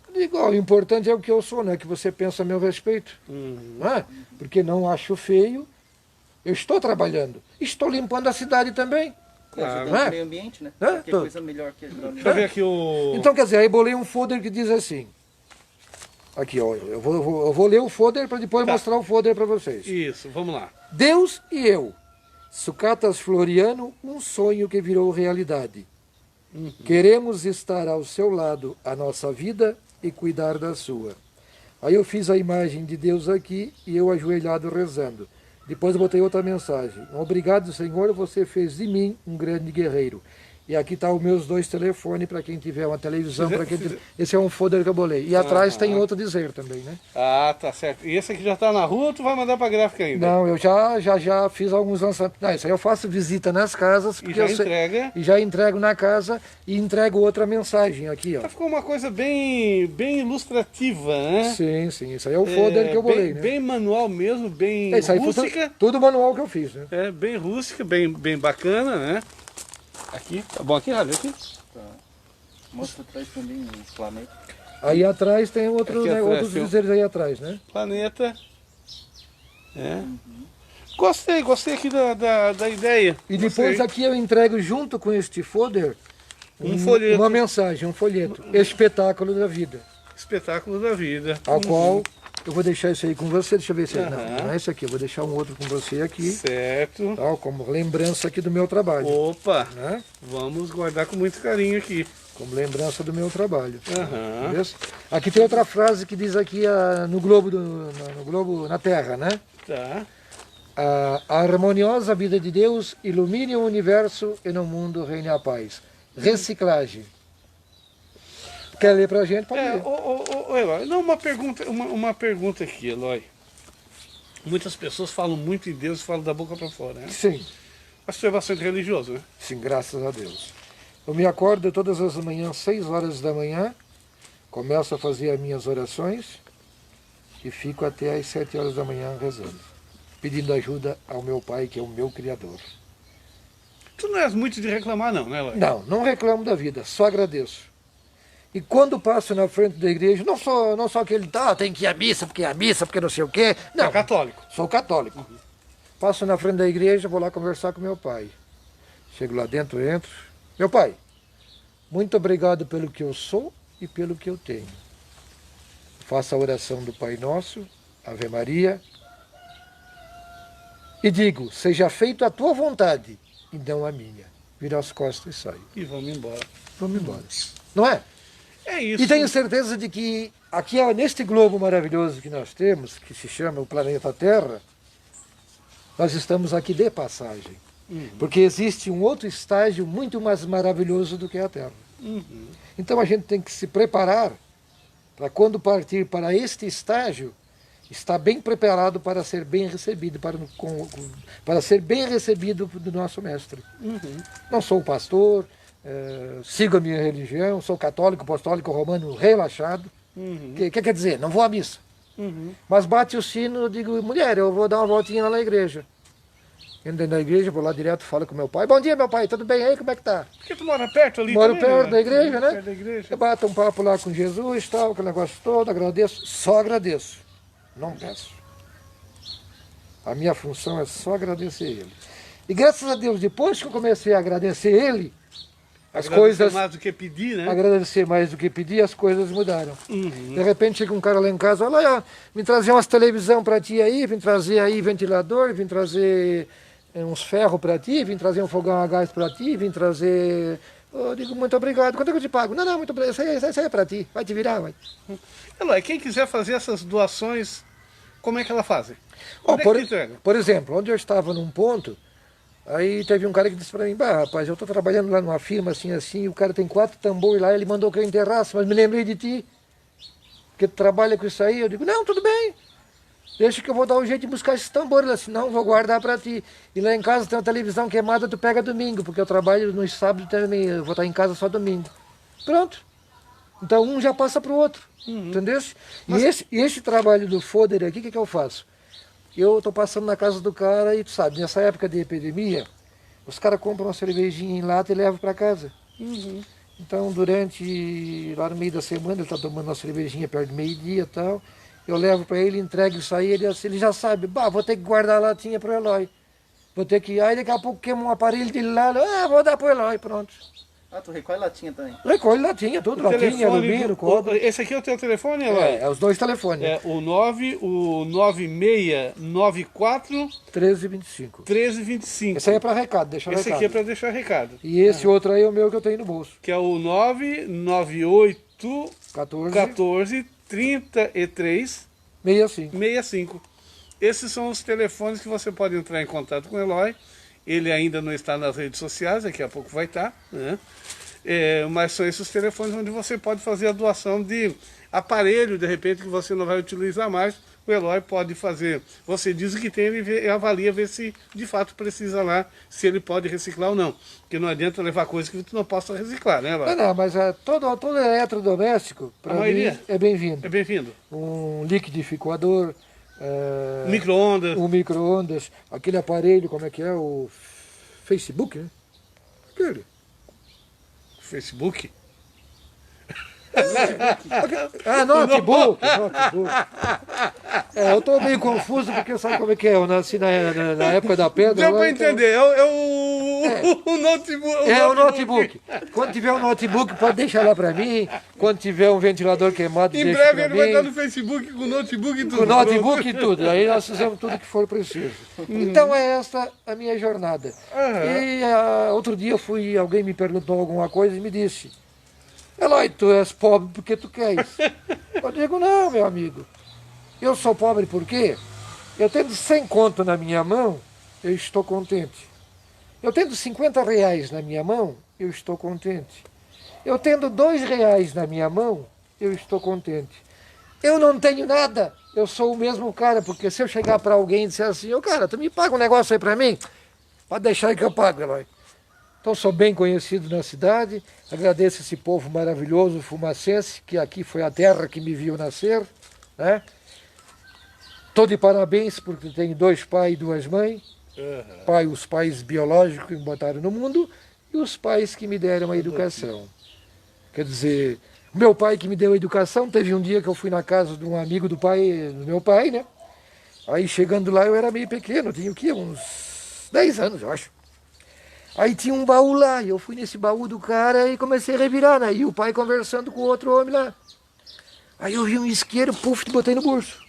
Eu digo, o importante é o que eu sou, não é que você pensa a meu respeito. Não é? Porque não acho feio, eu estou trabalhando, estou limpando a cidade também. Ajudando o meio ambiente, né? Que coisa melhor que ajudar o meio ambiente. Deixa eu ver aqui o... Então, quer dizer, aí bolei um folder que diz assim. Aqui, ó, eu vou ler o folder para depois mostrar o folder para vocês. Isso, vamos lá. Deus e eu. Sucatas Floriano, um sonho que virou realidade. Queremos estar ao seu lado a nossa vida e cuidar da sua. Aí eu fiz a imagem de Deus aqui e eu ajoelhado rezando. Depois eu botei outra mensagem. Obrigado, Senhor, você fez de mim um grande guerreiro. E aqui estão os meus 2 telefones para quem tiver uma televisão. Esse é um folder que eu bolei. E atrás tem outro dizer também, né? Ah, tá certo. E esse aqui já está na rua ou tu vai mandar para a gráfica ainda? Não, eu já fiz alguns lançamentos. Não, isso aí eu faço visita nas casas. E já entrega? E já entrego na casa e entrego outra mensagem aqui, ó. Então ficou uma coisa bem ilustrativa, né? Sim, sim. Isso aí é o folder que eu bolei, né? Bem manual mesmo, bem isso aí rústica. Tudo manual que eu fiz, né? É, bem rústica, bem bacana, né? Aqui, tá bom aqui, Rádio? Aqui? Tá. Mostra atrás também o planeta. Aí atrás tem outros tem dizeres aí atrás, né? Planeta. É. Gostei aqui da ideia. E depois aqui eu entrego junto com este folder folheto. Uma mensagem, um folheto. Espetáculo da vida. Espetáculo da vida. Ao qual eu vou deixar isso aí com você. Deixa eu ver se não é esse aqui. Eu vou deixar um outro com você aqui. Certo. Tal, como lembrança aqui do meu trabalho. Opa! Né? Vamos guardar com muito carinho aqui. Como lembrança do meu trabalho. Aqui tem outra frase que diz aqui no globo na Terra, né? Tá. A harmoniosa vida de Deus ilumine o universo e no mundo reine a paz. Reciclagem. Quer ler pra gente? Pode ler. Eloy, não, uma pergunta aqui, Eloy. Muitas pessoas falam muito em Deus e falam da boca para fora, né? Sim. Mas tu é bastante religioso, né? Sim, graças a Deus. Eu me acordo todas as manhãs, 6 horas da manhã, começo a fazer as minhas orações e fico até às 7 horas da manhã rezando, pedindo ajuda ao meu Pai, que é o meu Criador. Tu não és muito de reclamar não, né, Eloy? Não reclamo da vida, só agradeço. E quando passo na frente da igreja, não sou aquele, tem que ir à missa, porque não sei o quê. Não, é católico. Sou católico. Passo na frente da igreja, vou lá conversar com meu pai. Chego lá dentro, entro. Meu pai, muito obrigado pelo que eu sou e pelo que eu tenho. Faço a oração do Pai Nosso, Ave Maria, e digo, seja feito a tua vontade e não a minha. Viro as costas e saio. E vamos embora. Vamos embora. Não é? É isso. E tenho certeza de que aqui, neste globo maravilhoso que nós temos, que se chama o planeta Terra, nós estamos aqui de passagem. Porque existe um outro estágio muito mais maravilhoso do que a Terra. Então a gente tem que se preparar para quando partir para este estágio, estar bem preparado para ser bem recebido, para ser bem recebido do nosso mestre. Não sou pastor, sigo a minha religião, sou católico, apostólico, romano, relaxado. Que quer dizer? Não vou à missa. Mas bate o sino, eu digo, mulher, eu vou dar uma voltinha lá na igreja. Entro na igreja, vou lá direto, falo com meu pai. Bom dia, meu pai, tudo bem aí? Como é que tá? Porque tu mora perto ali Moro também, perto da igreja, né? Perto da igreja. Eu bato um papo lá com Jesus, tal, aquele negócio todo, agradeço. Só agradeço, não peço. A minha função é só agradecer Ele. E graças a Deus, depois que eu comecei a agradecer Ele, as coisas... mais do que pedir, né? Agradecer mais do que pedir, as coisas mudaram. De repente chega um cara lá em casa, olha, vim trazer umas televisão para ti aí, vim trazer aí ventilador, vim trazer uns ferros para ti, vim trazer um fogão a gás para ti, vim trazer... Eu digo, muito obrigado, quanto é que eu te pago? Não, muito obrigado, isso aí é para ti, vai te virar, vai. Eloy, quem quiser fazer essas doações, como é que ela faz? Por exemplo, onde eu estava num ponto, aí teve um cara que disse para mim, rapaz, eu estou trabalhando lá numa firma assim, o cara tem 4 tambores lá, ele mandou que eu enterrasse, mas me lembrei de ti, porque tu trabalha com isso aí. Eu digo, não, tudo bem, deixa que eu vou dar um jeito de buscar esses tambores lá, senão eu vou guardar para ti. E lá em casa tem uma televisão queimada, tu pega domingo, porque eu trabalho nos sábados também, eu vou estar em casa só domingo. Pronto. Então um já passa para o outro, entendeu? E esse trabalho do folder aqui, o que eu faço? Eu estou passando na casa do cara e tu sabe, nessa época de epidemia, os caras compram uma cervejinha em lata e levam para casa. Então lá no meio da semana, ele está tomando uma cervejinha perto do meio-dia e tal, eu levo para ele, entrego isso aí, ele já sabe, vou ter que guardar a latinha para o Eloy. Vou ter que ir, aí daqui a pouco queima um aparelho dele lá, vou dar para o Eloy, pronto. Ah, tu recolhe latinha também? Recolhe latinha, tudo, latinha, alumínio, cobre. Esse aqui é o teu telefone, Eloy? É os dois telefones. É o 9694 1325. 1325. Esse aí é para recado, deixar recado. Esse aqui é para deixar recado. E esse outro aí é o meu que eu tenho no bolso. Que é o 998 14 33 65. Esses são os telefones que você pode entrar em contato com o Eloy. Ele ainda não está nas redes sociais, daqui a pouco vai estar, né? Mas são esses telefones onde você pode fazer a doação de aparelho, de repente, que você não vai utilizar mais. O Eloy pode fazer. Você diz o que tem, ele avalia, ver se de fato precisa lá, se ele pode reciclar ou não. Porque não adianta levar coisas que tu não possa reciclar, né, Eloy? Não, mas todo eletrodoméstico, para mim, é bem-vindo. É bem-vindo. Um liquidificador, micro-ondas. Um micro-ondas, aquele aparelho, como é que é? O Facebook, né? Aquele. Facebook? Notebook. Eu tô meio confuso porque sabe como é que é? Eu nasci na época da pedra. Deu para entender, o notebook. É o notebook. Quando tiver um notebook, pode deixar lá para mim. Quando tiver um ventilador queimado, em breve ele vai estar no Facebook com o notebook e tudo. Com o notebook e tudo. Aí nós fizemos tudo que for preciso. Então é esta a minha jornada. E outro dia alguém me perguntou alguma coisa e me disse: Eloy, tu és pobre porque tu queres. Eu digo: não, meu amigo. Eu sou pobre porque eu tendo 100 conto na minha mão, eu estou contente. Eu tendo 50 reais na minha mão, eu estou contente. Eu tendo 2 reais na minha mão, eu estou contente. Eu não tenho nada, eu sou o mesmo cara, porque se eu chegar para alguém e disser assim: ô cara, tu me paga um negócio aí para mim? Pode deixar aí que eu pago, Eloy. Então sou bem conhecido na cidade, agradeço esse povo maravilhoso, fumacense, que aqui foi a terra que me viu nascer, né? Estou de parabéns porque tenho 2 pais e 2 mães, os pais biológicos que me botaram no mundo e os pais que me deram a educação. Quer dizer, meu pai que me deu a educação, teve um dia que eu fui na casa de um amigo do meu pai, né? Aí chegando lá eu era meio pequeno, tinha o quê? Uns 10 anos, eu acho. Aí tinha um baú lá, e eu fui nesse baú do cara e comecei a revirar, né? E o pai conversando com o outro homem lá. Aí eu vi um isqueiro, puf, botei no bolso.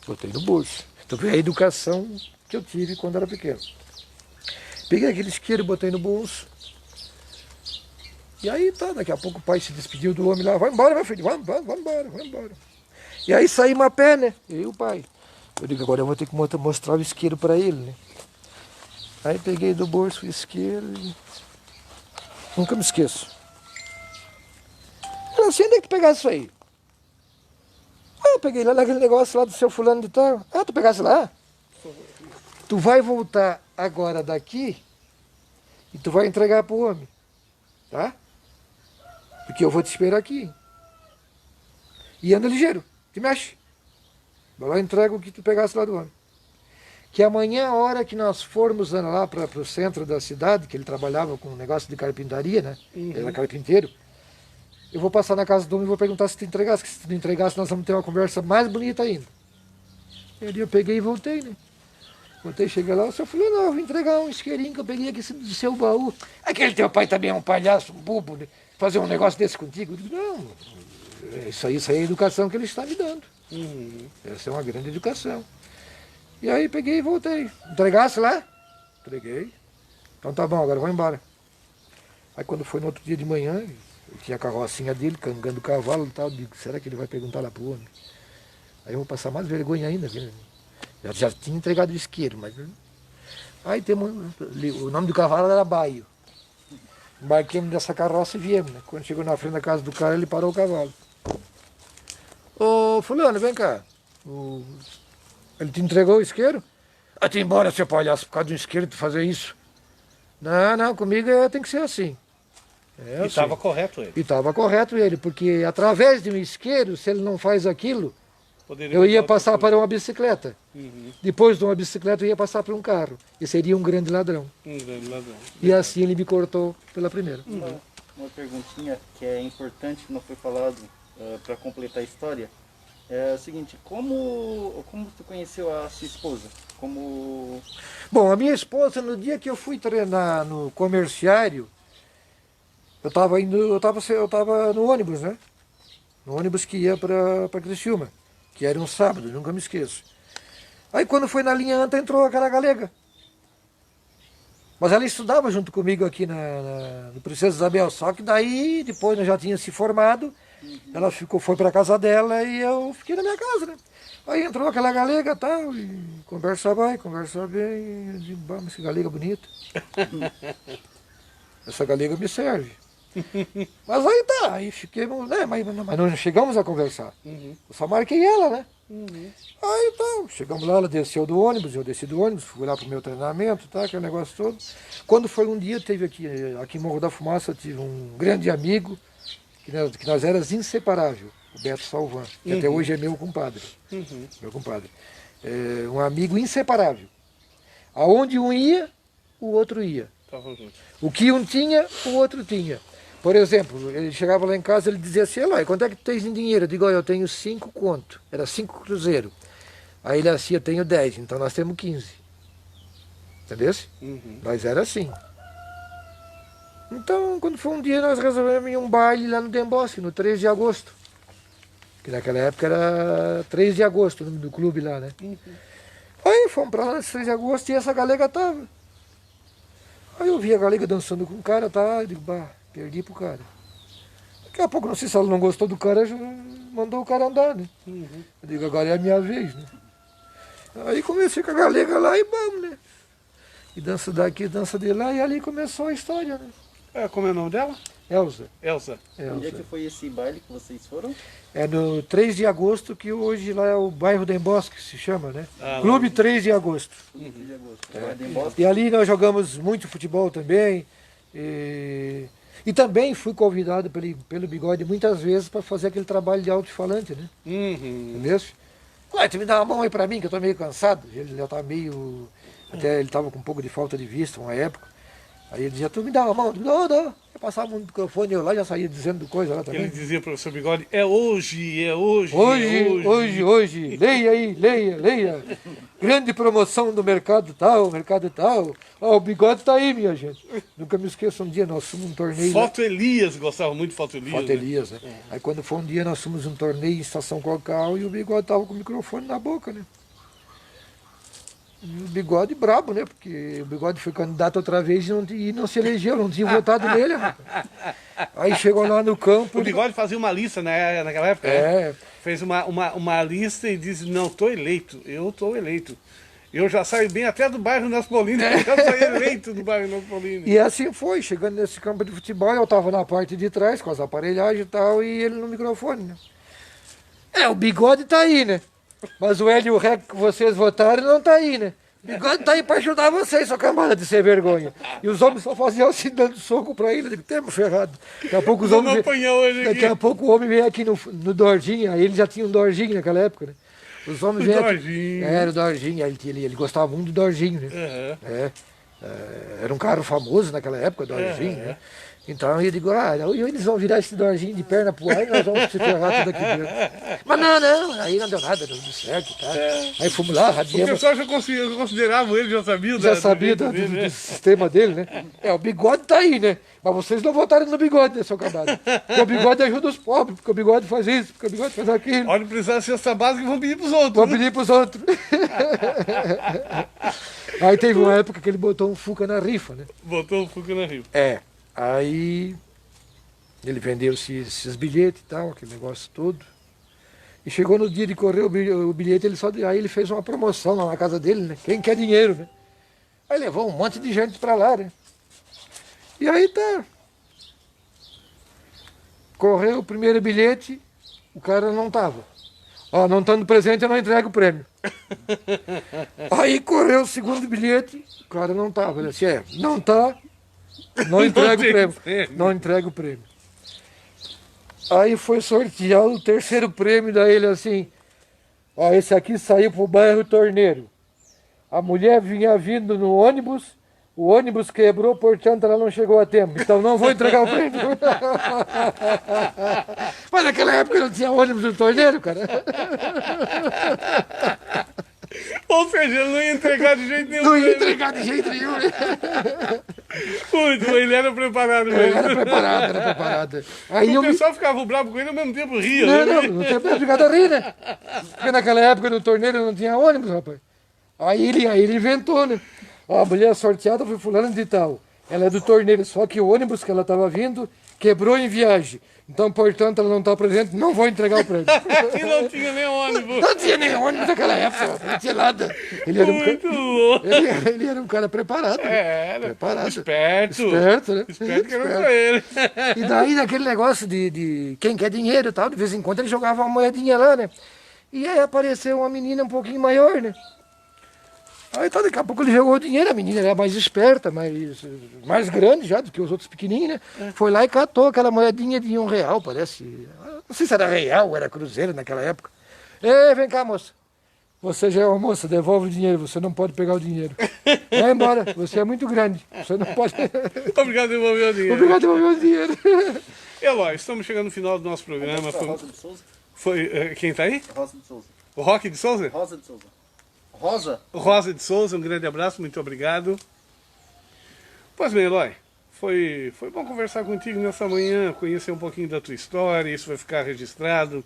Botei no bolso. Então foi a educação que eu tive quando era pequeno. Peguei aquele isqueiro, botei no bolso. E aí tá, daqui a pouco o pai se despediu do homem lá. Vai embora, meu filho, vai embora. E aí saímos a pé, né? Eu e o pai. Eu digo: agora eu vou ter que mostrar o isqueiro para ele, né? Aí peguei do bolso o isqueiro e nunca me esqueço. Falei assim: onde é que tu pegasse isso aí? Eu peguei lá naquele negócio lá do seu fulano de tal. Tu pegasse lá? Tu vai voltar agora daqui e tu vai entregar pro homem, tá? Porque eu vou te esperar aqui. E anda ligeiro, te mexe. Vai lá e entrega o que tu pegasse lá do homem. Que amanhã, a hora que nós formos lá para o centro da cidade, que ele trabalhava com um negócio de carpintaria, né? Ele era carpinteiro. Eu vou passar na casa do homem e vou perguntar se tu entregasse, que se tu não entregasse nós vamos ter uma conversa mais bonita ainda. E ali eu peguei e voltei, né? Voltei, cheguei lá, o senhor falou: não, eu vou entregar um isqueirinho que eu peguei aqui do seu baú. Aquele teu pai também é um palhaço, um bobo, né? Fazer um negócio desse contigo? Eu digo: não, isso aí é a educação que ele está me dando. Essa é uma grande educação. E aí peguei e voltei. Entregasse lá? Entreguei. Então tá bom, agora vou embora. Aí quando foi no outro dia de manhã, eu tinha a carrocinha dele, cangando o cavalo e tal, digo: será que ele vai perguntar lá pro homem? Aí eu vou passar mais vergonha ainda, viu? Já tinha entregado o isqueiro, mas... Aí o nome do cavalo era Baio. Embarquemos nessa carroça e viemos, né? Quando chegou na frente da casa do cara, ele parou o cavalo. Ô, fulano, vem cá. Ele te entregou o isqueiro? Te embora, seu palhaço, por causa do isqueiro, tu fazer isso. Não, comigo tem que ser assim. E estava correto ele. E estava correto ele, porque através de um isqueiro, se ele não faz aquilo, eu ia passar para uma bicicleta. Depois de uma bicicleta, eu ia passar para um carro. E seria um grande ladrão. E assim ele me cortou pela primeira. Uma perguntinha que é importante, que não foi falado para completar a história. É o seguinte: como tu conheceu a sua esposa? Bom, a minha esposa, no dia que eu fui treinar no comerciário, Eu tava no ônibus, né? No ônibus que ia para Criciúma, que era um sábado, nunca me esqueço. Aí quando foi na linha anta, entrou aquela galega. Mas ela estudava junto comigo aqui no Princesa Isabel, só que daí, depois nós já tínhamos se formado, ela foi para casa dela e eu fiquei na minha casa, né? Aí entrou aquela galega e tal, e conversa bem, eu digo, mas que galega bonita. Essa galega me serve. Mas aí tá, aí fiquemos, né? Mas não chegamos a conversar. Eu só marquei ela, né? Aí então, chegamos lá, ela desceu do ônibus, eu desci do ônibus, fui lá pro meu treinamento, tá, aquele negócio todo. Quando foi um dia, teve aqui em Morro da Fumaça, eu tive um grande amigo, que nós éramos inseparáveis, o Beto Salvan, que até hoje é meu compadre. Meu compadre. É, um amigo inseparável. Aonde um ia, o outro ia. O que um tinha, o outro tinha. Por exemplo, ele chegava lá em casa, ele dizia assim, Eloy, quanto é que tu tens em dinheiro? Eu digo, eu tenho 5 conto. Era 5 cruzeiro. Aí ele assim, eu tenho 10, então nós temos 15. Entendeu? Mas era assim. Então, quando foi um dia, nós resolvemos ir um baile lá no Dembosque, no 3 de agosto. Que naquela época era 3 de agosto, o nome do clube lá, né? Aí fomos pra lá nesse 3 de agosto e essa galega tava. Aí eu vi a galega dançando com o cara, tá? Eu digo, bah, perdi pro cara. Daqui a pouco, não sei se ela não gostou do cara, já mandou o cara andar, né? Eu digo, agora é a minha vez, né? Aí comecei com a galega lá e vamos, né? E dança daqui, dança de lá, e ali começou a história, né? Como é o nome dela? Elza. Onde é que foi esse baile que vocês foram? É no 3 de agosto, que hoje lá é o bairro Dembosque, se chama, né? Clube 3 de agosto. 3 de agosto. E ali nós jogamos muito futebol também. E também fui convidado pelo Bigode muitas vezes para fazer aquele trabalho de alto-falante, né? Entendeu? Ué, tu me dá uma mão aí para mim, que eu estou meio cansado. Ele já está meio... Até ele estava com um pouco de falta de vista uma época. Aí ele dizia, tu me dá uma mão? Não. Eu passava um microfone, eu lá já saía dizendo coisa lá também. Ele dizia, professor Bigode, é hoje. Hoje. Leia aí, leia. Grande promoção do mercado tal. Ó, o Bigode tá aí, minha gente. Nunca me esqueço, um dia nós fomos um torneio... Foto Elias, gostava muito de Foto Elias. Foto Elias, né? Aí quando foi um dia nós fomos um torneio em Estação Cocal e o Bigode tava com o microfone na boca, né? E o Bigode brabo, né? Porque o Bigode foi candidato outra vez e não se elegeu, não tinha votado nele, rapaz. Aí chegou lá no campo... O Bigode fazia uma lista, né, naquela época, né? Fez uma lista e disse, não, eu estou eleito. Eu já saio bem até do bairro Nas Polinas, eu já saí eleito do bairro Nas Polinas. E assim foi, chegando nesse campo de futebol, eu estava na parte de trás, com as aparelhagens e tal, e ele no microfone, né? O Bigode tá aí, né? Mas o Hélio Rec que vocês votaram não tá aí, né? O Bigode tá aí para ajudar vocês, sua camada de ser vergonha. E os homens só faziam assim, dando soco para ele. Eu digo, temos ferrado. Daqui a pouco os homens... Daqui a pouco o homem vem aqui no Dorginho, aí ele já tinha um Dorginho naquela época, né? Os homens vêm aqui... Era o Dorginho, ele gostava muito do Dorginho, né? Era um carro famoso naquela época, Dorginho, né? Então eu digo, eles vão virar esse Dorginho de perna pro ar e nós vamos se ferrar tudo aqui dentro. Mas não, aí não deu nada, deu tudo certo, tá? Aí fomos lá, radiamos. O pessoal já considerava ele, já sabia do sistema dele, né? O Bigode tá aí, né? Mas vocês não votaram no Bigode, né, seu camarada? Porque o Bigode ajuda os pobres, porque o Bigode faz isso, porque o Bigode faz aquilo. Olha, precisar de cesta básica, vão pedir pros outros. Vão pedir pros outros. Aí teve uma época que ele botou um Fuca na rifa, né? Botou um Fuca na rifa. Aí ele vendeu esses bilhetes e tal, aquele negócio todo. E chegou no dia de correr o bilhete, aí ele fez uma promoção lá na casa dele, né? Quem quer dinheiro, né? Aí levou um monte de gente pra lá, né? E aí tá. Correu o primeiro bilhete, o cara não tava. Não estando presente, eu não entrego o prêmio. Aí correu o segundo bilhete, o cara não tava. Ele disse, não tá. Não entrega o prêmio. Não entrega o prêmio. Aí foi sortear o terceiro prêmio, daí ele assim, esse aqui saiu pro bairro Torneiro. A mulher vinha vindo no ônibus, o ônibus quebrou, portanto ela não chegou a tempo. Então não vou entregar o prêmio. Mas naquela época não tinha ônibus no Torneiro, cara. Ou seja, ele não ia entregar de jeito nenhum. Não ia entregar de jeito nenhum. Muito, ele era preparado mesmo. Era preparado. Aí o pessoal ficava bravo com ele, ao mesmo tempo ria. Não tinha obrigado a rir, né? Porque naquela época no torneio não tinha ônibus, rapaz. Aí ele inventou, né? Ó, a mulher sorteada foi fulana de tal. Ela é do torneio, só que o ônibus que ela estava vindo quebrou em viagem. Então, portanto, ela não está presente, não vou entregar o prêmio. E não tinha nem ônibus. Não tinha nem ônibus naquela época, não tinha nada. Ele era um cara preparado. Era. Preparado. Esperto, né? Esperto que era pra ele. E daí, naquele negócio de quem quer dinheiro e tal, de vez em quando ele jogava uma moedinha lá, né? E aí apareceu uma menina um pouquinho maior, né? Aí então, daqui a pouco ele jogou o dinheiro, a menina era mais esperta, mais grande já do que os outros pequenininhos, né? Foi lá e catou aquela moedinha de R$1, parece. Não sei se era real ou era cruzeiro naquela época. Ei, vem cá, moça. Você já é uma moça, devolve o dinheiro, você não pode pegar o dinheiro. Vai embora, você é muito grande, você não pode... Obrigado por devolver o dinheiro. Obrigado por devolver o dinheiro. Eloy, estamos chegando no final do nosso programa. Rosa de Souza? Quem tá aí? Rosa de Souza. O Roque de Souza? Rosa de Souza. Rosa? Rosa de Souza, um grande abraço, muito obrigado. Pois bem, Eloy, foi bom conversar contigo nessa manhã, conhecer um pouquinho da tua história, isso vai ficar registrado.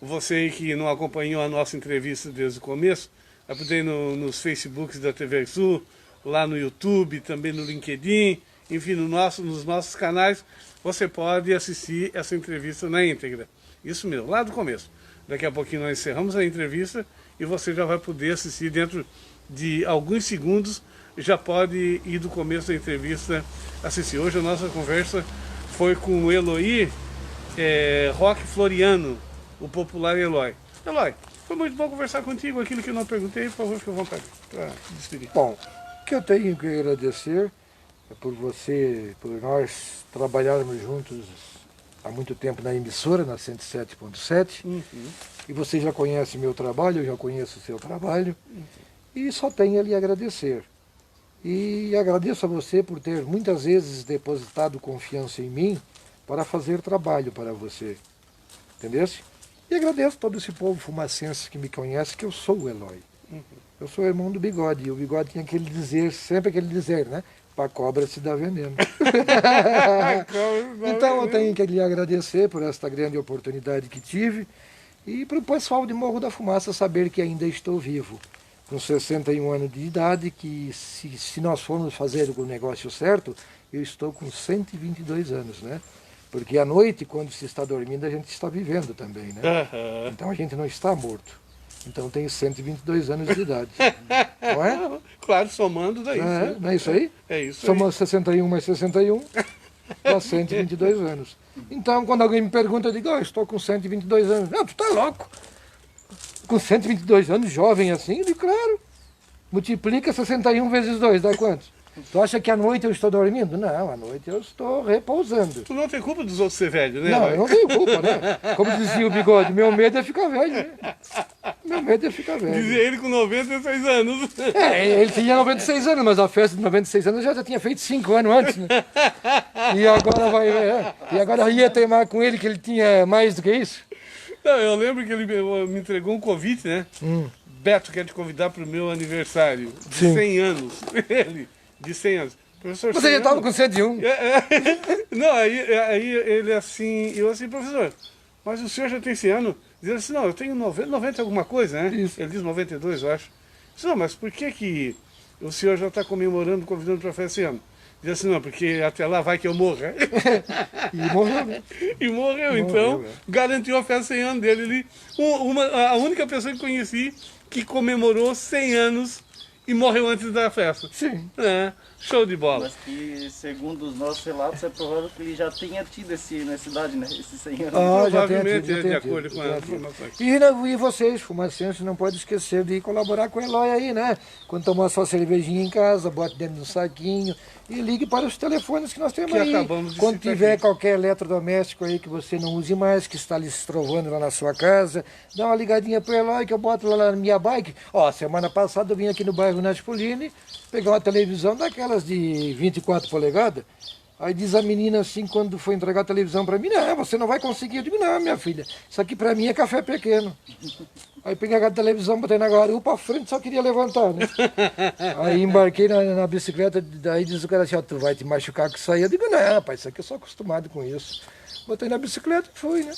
Você aí que não acompanhou a nossa entrevista desde o começo, vai poder ir nos Facebooks da TV Sul, lá no YouTube, também no LinkedIn, enfim, nos nossos canais, você pode assistir essa entrevista na íntegra. Isso mesmo, lá do começo. Daqui a pouquinho nós encerramos a entrevista e você já vai poder assistir dentro de alguns segundos, já pode ir do começo da entrevista assistir. Hoje a nossa conversa foi com o Eloy Roque Floriano, o popular Eloy. Eloy, foi muito bom conversar contigo. Aquilo que eu não perguntei, por favor, fique à vontade para despedir. Bom, o que eu tenho que agradecer é por nós trabalharmos juntos há muito tempo na emissora, na 107.7. E você já conhece meu trabalho, eu já conheço o seu trabalho. E só tenho a lhe agradecer. E agradeço a você por ter muitas vezes depositado confiança em mim para fazer trabalho para você. Entendesse? E agradeço todo esse povo fumacense que me conhece, que eu sou o Eloy. Eu sou o irmão do Bigode. E o Bigode tinha aquele dizer, sempre aquele dizer, né? Para cobra se dá veneno. Então eu tenho que lhe agradecer por esta grande oportunidade que tive. E para o pessoal de Morro da Fumaça saber que ainda estou vivo. Com 61 anos de idade, que se nós formos fazer o negócio certo, eu estou com 122 anos, né? Porque à noite, quando se está dormindo, a gente está vivendo também, né? Então a gente não está morto. Então eu tenho 122 anos de idade. Não é? Claro, somando daí. Não é isso aí? É isso aí. Somos 61 mais 61, dá 122 anos. Então, quando alguém me pergunta, eu digo, estou com 122 anos. Não, tu tá louco. Com 122 anos, jovem assim? Eu digo, claro. Multiplica 61 vezes 2, dá quantos? Tu acha que à noite eu estou dormindo? Não, à noite eu estou repousando. Tu não tem culpa dos outros ser velho, né? Não, eu não tenho culpa, né? Como dizia o Bigode, meu medo é ficar velho, né? Meu medo é ficar velho. Dizia ele com 96 anos. Ele tinha 96 anos, mas a festa de 96 anos já tinha feito 5 anos antes, né? E agora ia teimar com ele que ele tinha mais do que isso? Não, eu lembro que ele me entregou um convite, né? Beto, quer te convidar para o meu aniversário de 100 anos. Ele, de 100 anos. Professor, você já estava com 101. Não, aí ele assim, eu assim, professor, mas o senhor já tem 100 anos? Ele assim, não, eu tenho 90 alguma coisa, né? Isso. Ele diz 92, eu acho. Eu disse, não, mas por que o senhor já está comemorando, convidando para a festa esse ano? Diz assim, não, porque até lá vai que eu morra. E morreu, né? E morreu, então, garantiu a festa 100 anos dele. A única pessoa que conheci que comemorou 100 anos e morreu antes da festa. Sim. Show de bola. Mas que, segundo os nossos relatos, é provável que ele já tenha tido nessa idade, né? Esses 100 anos. Provavelmente, de acordo com a informação. E vocês, fumacenses, não podem esquecer de colaborar com o Eloy aí, né? Quando tomar sua cervejinha em casa, bote dentro de um saquinho e ligue para os telefones que nós temos aí. Quando tiver qualquer eletrodoméstico aí que você não use mais, que está lhe estrovando lá na sua casa, dá uma ligadinha para o Eloy que eu boto lá na minha bike. Semana passada eu vim aqui no bairro Naspolini pegar uma televisão daquelas de 24 polegadas. Aí diz a menina assim, quando foi entregar a televisão para mim, não, você não vai conseguir. Eu digo, não, minha filha, isso aqui para mim é café pequeno. Aí peguei a televisão, botei na garupa, a frente só queria levantar, né? Aí embarquei na bicicleta, daí diz o cara assim, ó, tu vai te machucar com isso aí. Eu digo, não, rapaz, isso aqui eu sou acostumado com isso. Botei na bicicleta e fui, né?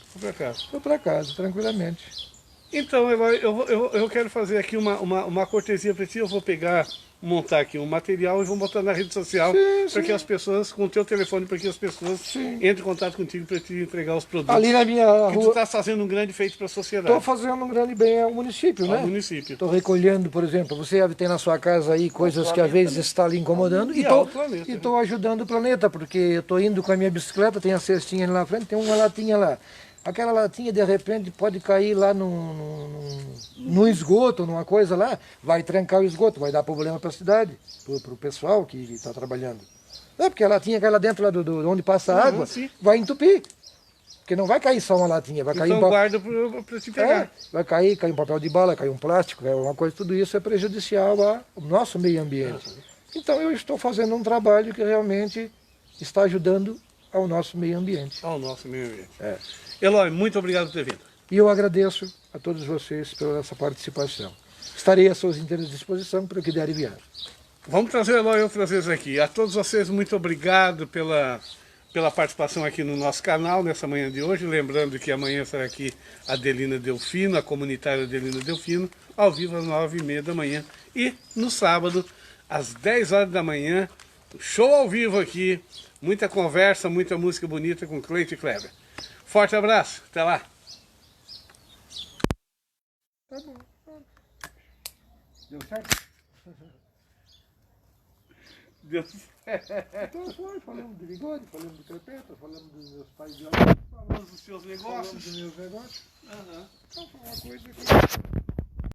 Fui para casa. Fui para casa, tranquilamente. Então, Eloy, eu quero fazer aqui uma cortesia para ti, eu vou montar aqui um material e vou botar na rede social para que as pessoas, com o teu telefone, para que as pessoas entrem em contato contigo para te entregar os produtos. Ali na minha rua... Que tu está fazendo um grande feito para a sociedade. Estou fazendo um grande bem ao município, né? Ao município. Estou recolhendo, por exemplo, você tem na sua casa aí coisas que às vezes está lhe incomodando e estou ajudando o planeta, porque eu estou indo com a minha bicicleta, tem a cestinha ali na frente, tem uma latinha lá. Aquela latinha, de repente, pode cair lá no esgoto, numa coisa lá, vai trancar o esgoto, vai dar problema para a cidade, para o pessoal que está trabalhando. Não, porque a latinha cai lá dentro lá do onde passa a água, vai entupir. Porque não vai cair só uma latinha, vai cair... Então guarda para te pegar. Vai cair um papel de bala, cair um plástico, uma coisa, tudo isso é prejudicial ao nosso meio ambiente. Então eu estou fazendo um trabalho que realmente está ajudando ao nosso meio ambiente. Ao nosso meio ambiente. Eloy, muito obrigado por ter vindo. E eu agradeço a todos vocês pela essa participação. Estarei à sua inteira disposição para o que der e vier. Vamos trazer o Eloy outras vezes aqui. A todos vocês, muito obrigado pela participação aqui no nosso canal nessa manhã de hoje. Lembrando que amanhã será aqui a Adelina Delfino, a comunitária Adelina Delfino, ao vivo às 9h30 da manhã. E no sábado, às 10 horas da manhã, show ao vivo aqui. Muita conversa, muita música bonita com Cleito e Kleber. Forte abraço, até lá. Tá bom. Deu certo? Deu certo. Então foi, falamos de bigode, falamos de carpeta, falamos dos meus pais de Falamos dos seus negócios. Falamos dos meus negócios. Então foi uma coisa que...